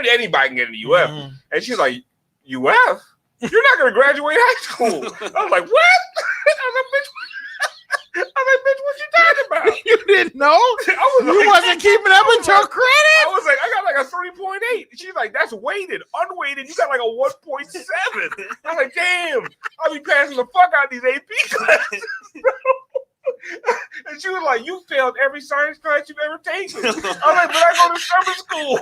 anybody can get into UF. Mhm. And she's like, UF? You're not going to graduate high school. I was like, what? I was like, bitch, what you talking about? You didn't know? You wasn't keeping up with your credit? I was like, I got like a 3.8. She's like, that's weighted. Unweighted, you got like a 1.7. I was like, damn, I'll be passing the fuck out of these AP classes. And she was like, you failed every science class you've ever taken. I was like, but I go to summer school.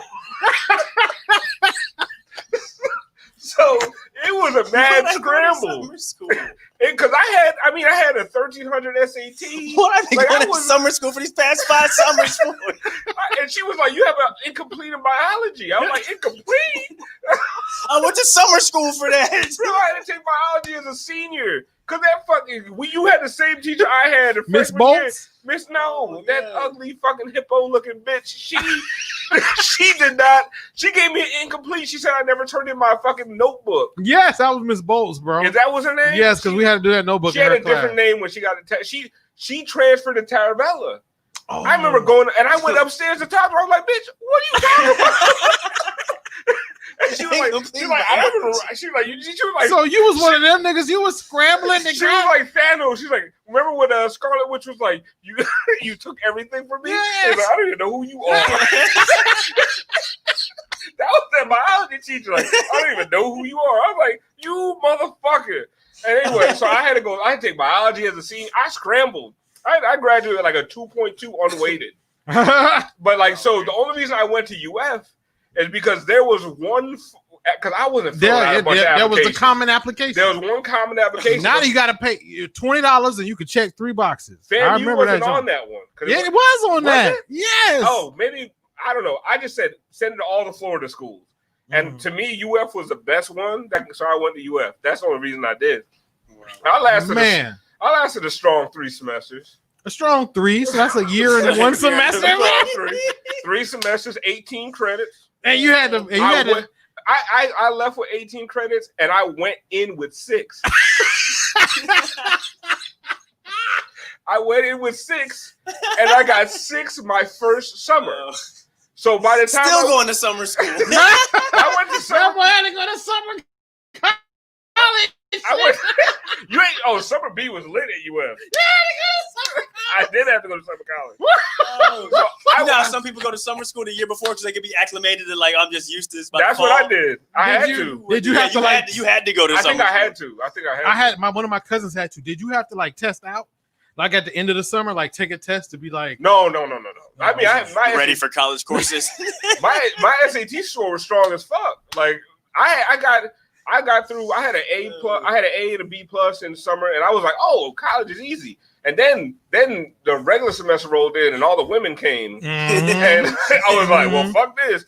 So it was a mad scramble. Because I had a 1300 SAT. What? I've been going to summer school for these past 5 summers. And she was like, you have an incomplete in biology. I was like, incomplete? I went to summer school for that. Bro, I had to take biology as a senior. Because you had the same teacher I had. Miss Bolts? That ugly fucking hippo looking bitch. She did not. She gave me an incomplete. She said I never turned in my fucking notebook. Yes, that was Miss Bolts, bro. Is that was her name? Yes, because we had to do that notebook. She had a different name when she got the she transferred to Taravella. Oh. I remember going, and I went upstairs to talk to her. I was like, bitch, what are you talking about? And she was like, so you was one of them niggas. You was scrambling. She was like Thanos. She's like, remember when Scarlet Witch was like, you took everything from me? Yes. Like, I don't even know who you are. That was that biology teacher. Like, I don't even know who you are. I was like, you motherfucker. And anyway, so I had to take biology as a senior. I scrambled. I graduated like a 2.2 unweighted. But so the only reason I went to UF is because there was one, because I wasn't filling out a bunch of there was the applications. common application. There was one common application. Now you got to pay $20 and you could check 3 boxes. I FAMU remember wasn't that on that one. Yeah, it was on that. It? Yes. Oh, maybe, I don't know. I just said send it to all the Florida schools. And to me, UF was the best one. So I went to UF. That's the only reason I did. I lasted a strong 3 semesters. A strong 3, so that's a year and 1 semester. Three semesters, 18 credits. And you had to. I left with 18 credits, and I went in with 6. I went in with 6, and I got 6 my first summer. So by the time going to summer school, I went to summer. I had to go to summer college. Summer B was lit at UF. I did have to go to summer college. Some people go to summer school the year before because they can be acclimated and like, I'm just used to this. That's what I did. I had to. Did you have to you had to go to summer school. I think I had. One of my cousins had to. Did you have to like test out? Like at the end of the summer, like take a test to be like. No. I mean, I ready for college courses. my SAT score was strong as fuck. Like I got through. I had an A plus. I had an A and a B plus in the summer, and I was like, "Oh, college is easy." And then the regular semester rolled in, and all the women came, and I was like, "Well, fuck this."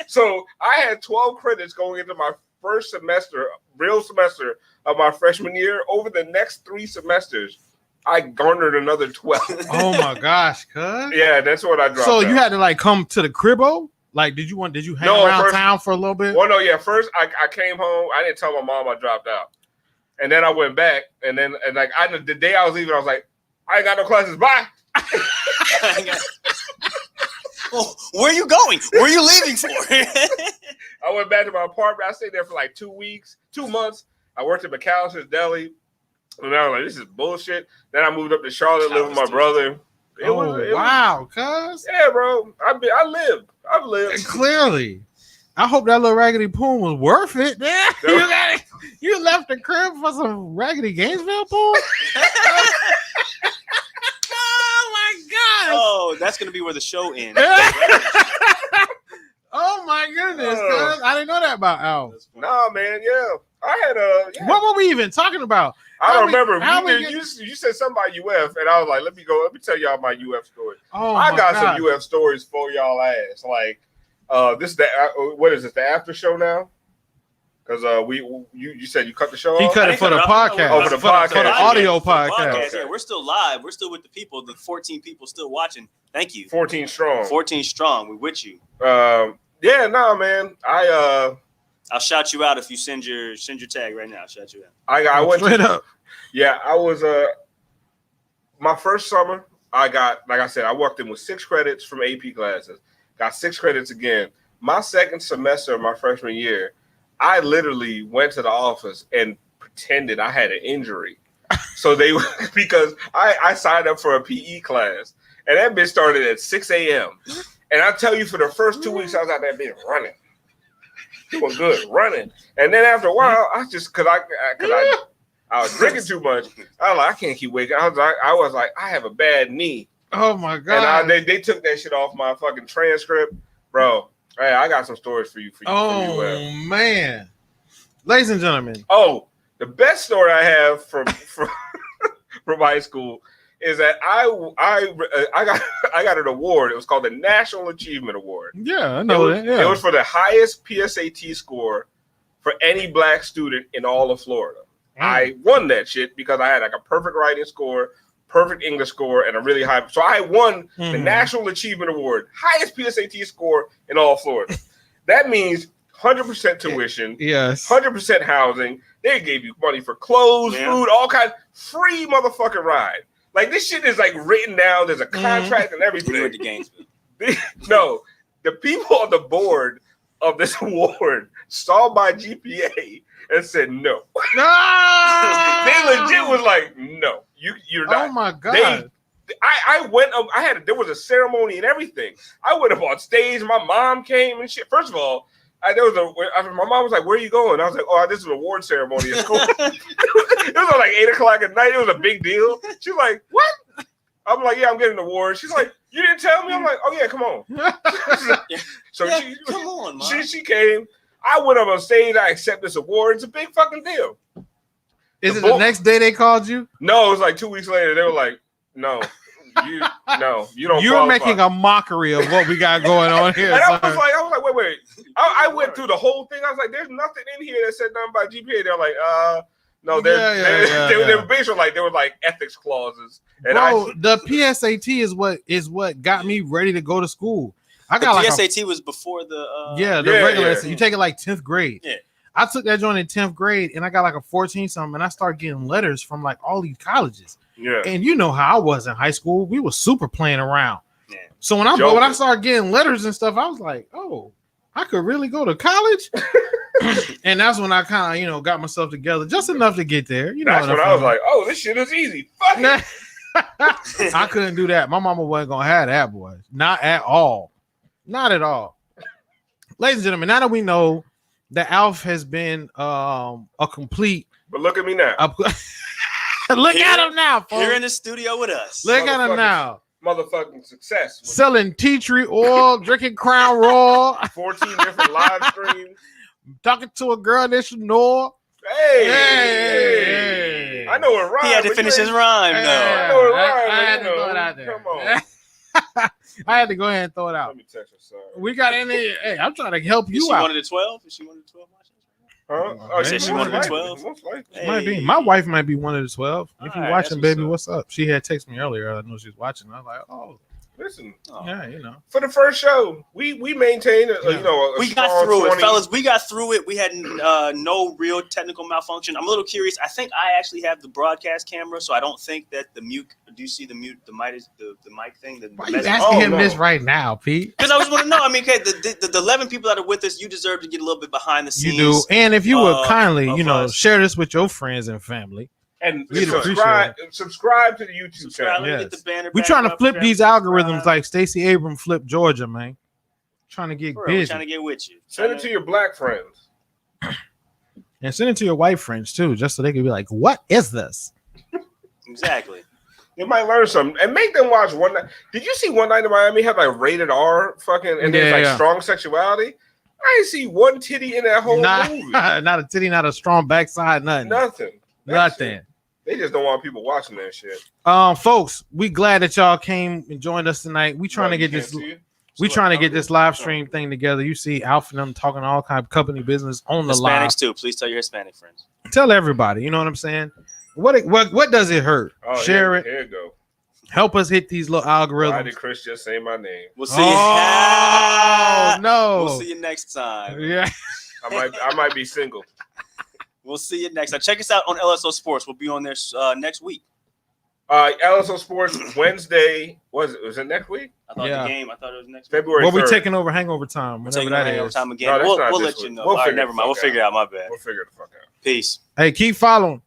So I had 12 credits going into my first semester, real semester of my freshman year. Over the next 3 semesters, I garnered another 12. Oh my gosh, cuz. Yeah, that's what I dropped. So you had to like come to the cribbo? Like, did you hang around town for a little bit? Well, no, yeah. First, I came home. I didn't tell my mom I dropped out, and then I went back, and the day I was leaving, I was like, I ain't got no classes. Bye. Well, where are you going? Where are you leaving for? I went back to my apartment. I stayed there for like 2 months. I worked at McAllister's Deli, and I was like, this is bullshit. Then I moved up to Charlotte, lived with my brother. Wow, cuz. Yeah, bro. I've lived. Clearly. I hope that little Raggedy Poon was worth it. Yeah. You left the crib for some Raggedy Gainesville Poon? Oh my God. Oh, that's gonna be where the show ends. Oh my goodness, cuz. I didn't know that about Al. Nah, man, yeah. I had What were we even talking about? I don't remember. You said something about UF, and I was like, let me tell y'all my UF story. Oh, I got some UF stories for y'all ass. Like, this is what is it? The after show now? Because you said you cut the show off? He cut it for the podcast. Oh, for the podcast. For the audio podcast. Okay. Yeah, we're still live. We're still with the people. The 14 people still watching. Thank you. 14 strong. 14 strong. We're with you. Yeah, no, man. I'll shout you out if you send your tag right now. I'll shout you out. I went straight up. Yeah, I was my first summer. I got, like I said, I walked in with 6 credits from AP classes. Got 6 credits again. My second semester of my freshman year, I literally went to the office and pretended I had an injury. So because I signed up for a PE class, and that bitch started at 6 a.m. And I tell you, for the first 2 weeks, I was out there bitch running. Doing good, running. And then after a while, I just, because I was drinking too much, I was like, I can't keep waking. I was like, I have a bad knee. Oh my God. And they took that shit off my fucking transcript. Bro, hey, I got some stories for you. Oh, man. Ladies and gentlemen. Oh, the best story I have from high school is that I got an award. It was called the National Achievement Award. Yeah, I know that. Yeah. It was for the highest PSAT score for any black student in all of Florida. I won that shit because I had like a perfect writing score, perfect English score, and a really high. So I won the National Achievement Award, highest PSAT score in all of Florida. That means 100% tuition, yes, 100% housing. They gave you money for clothes, food, all kinds, free motherfucking ride. Like, this shit is like written down. There's a contract and everything. We went to Gainesville. No, the people on the board of this award saw my GPA and said no. No, they legit was like, no, you're not. Oh my God. I went up. There was a ceremony and everything. I went up on stage. My mom came and shit. First of all, my mom was like, "Where are you going?" I was like, "Oh, this is an award ceremony at school." It was like 8:00 at night. It was a big deal. She's like, "What?" I'm like, "Yeah, I'm getting an award." She's like, "You didn't tell me?" I'm like, "Oh yeah, come on." So yeah, come on, Mom. She came. I went up on stage. I accept this award. It's a big fucking deal. Is it the next day they called you? No, it was like 2 weeks later. They were like, "No, you don't." You're qualify. Making a mockery of what we got going on here. And I was like, wait. I went through the whole thing. I was like, "There's nothing in here that said nothing about GPA." They're like, no, they were basically like there were like ethics clauses. And bro, the PSAT is what got me ready to go to school. I got the PSAT was before the regular. You take it like 10th grade. Yeah. I took that joint in 10th grade and I got like a 14 something, and I started getting letters from like all these colleges. Yeah. And you know how I was in high school. We were super playing around. Yeah. So when I started getting letters and stuff, I was like, oh, I could really go to college. And that's when I kind of, got myself together just enough to get there. That's when I was like, oh, this shit is easy. Fuck it. I couldn't do that. My mama wasn't gonna have that, boy. Not at all. Not at all. Ladies and gentlemen, now that we know that Alf has been a complete. But look at me now. Look at him now, folks. Here in the studio with us. Look at him now. Motherfucking success. Selling tea tree oil, drinking Crown Royal. 14 different live streams. Talking to a girl that you know. Hey. I know it rhymes. He had to finish his rhyme, though. I know it rhymes. I had to throw it out there. Come on. I had to go ahead and throw it out. Let me text her, sorry. We got in there. Hey, I'm trying to help you out. out. One of the 12? Is she one of the 12 watchers? Huh? Oh, she one of the 12? Hey. Might be. My wife might be one of the 12. If you're watching, baby, what's up? She had texted me earlier. I know she's watching. I was like, oh. Listen, Yeah, you know. for the first show, we maintained a we got through 20. it, fellas. We got through it. We had no real technical malfunction. I'm a little curious. I think I actually have the broadcast camera, so I don't think that the mute. Do you see the mute? The mic is the mic thing. Why are you asking him this right now, Pete? Because I just want to know. I mean, okay, the 11 people that are with us, you deserve to get a little bit behind the scenes. You do, and if you would kindly, us. share this with your friends and family. And We'd subscribe to the YouTube channel. Get the banner We're back trying to up, flip these algorithms subscribe. like Stacey Abrams flipped Georgia, man. Trying to get For real, we're busy. trying to get with you. Send it to your black friends. And send it to your white friends too, just so they can be like, "What is this?" Exactly. They might learn something and make them watch One Night. Did you see One Night in Miami had like rated R fucking and there's like strong sexuality? I ain't see one titty in that whole movie. Not a titty, not a strong backside, nothing. Nothing. They just don't want people watching that shit. Folks, we glad that y'all came and joined us tonight. We trying to get this. We trying to get this live stream thing together. You see Alf and them talking all kind of company business on the live. Hispanics too. Please tell your Hispanic friends. Tell everybody. You know what I'm saying? What does it hurt? Share it. Here you go. Help us hit these little algorithms. Why did Chris just say my name? We'll see you. No. We'll see you next time. Yeah. I might be single. We'll see you next time. Check us out on LSO Sports. We'll be on there next week. LSO Sports Wednesday. Was it next week? I thought the game. I thought it was next February. Well, we're taking over hangover time. Whenever that is. Hangover time again. We'll let you know. All right, never mind. We'll figure it out. My bad. We'll figure it the fuck out. Peace. Hey, keep following.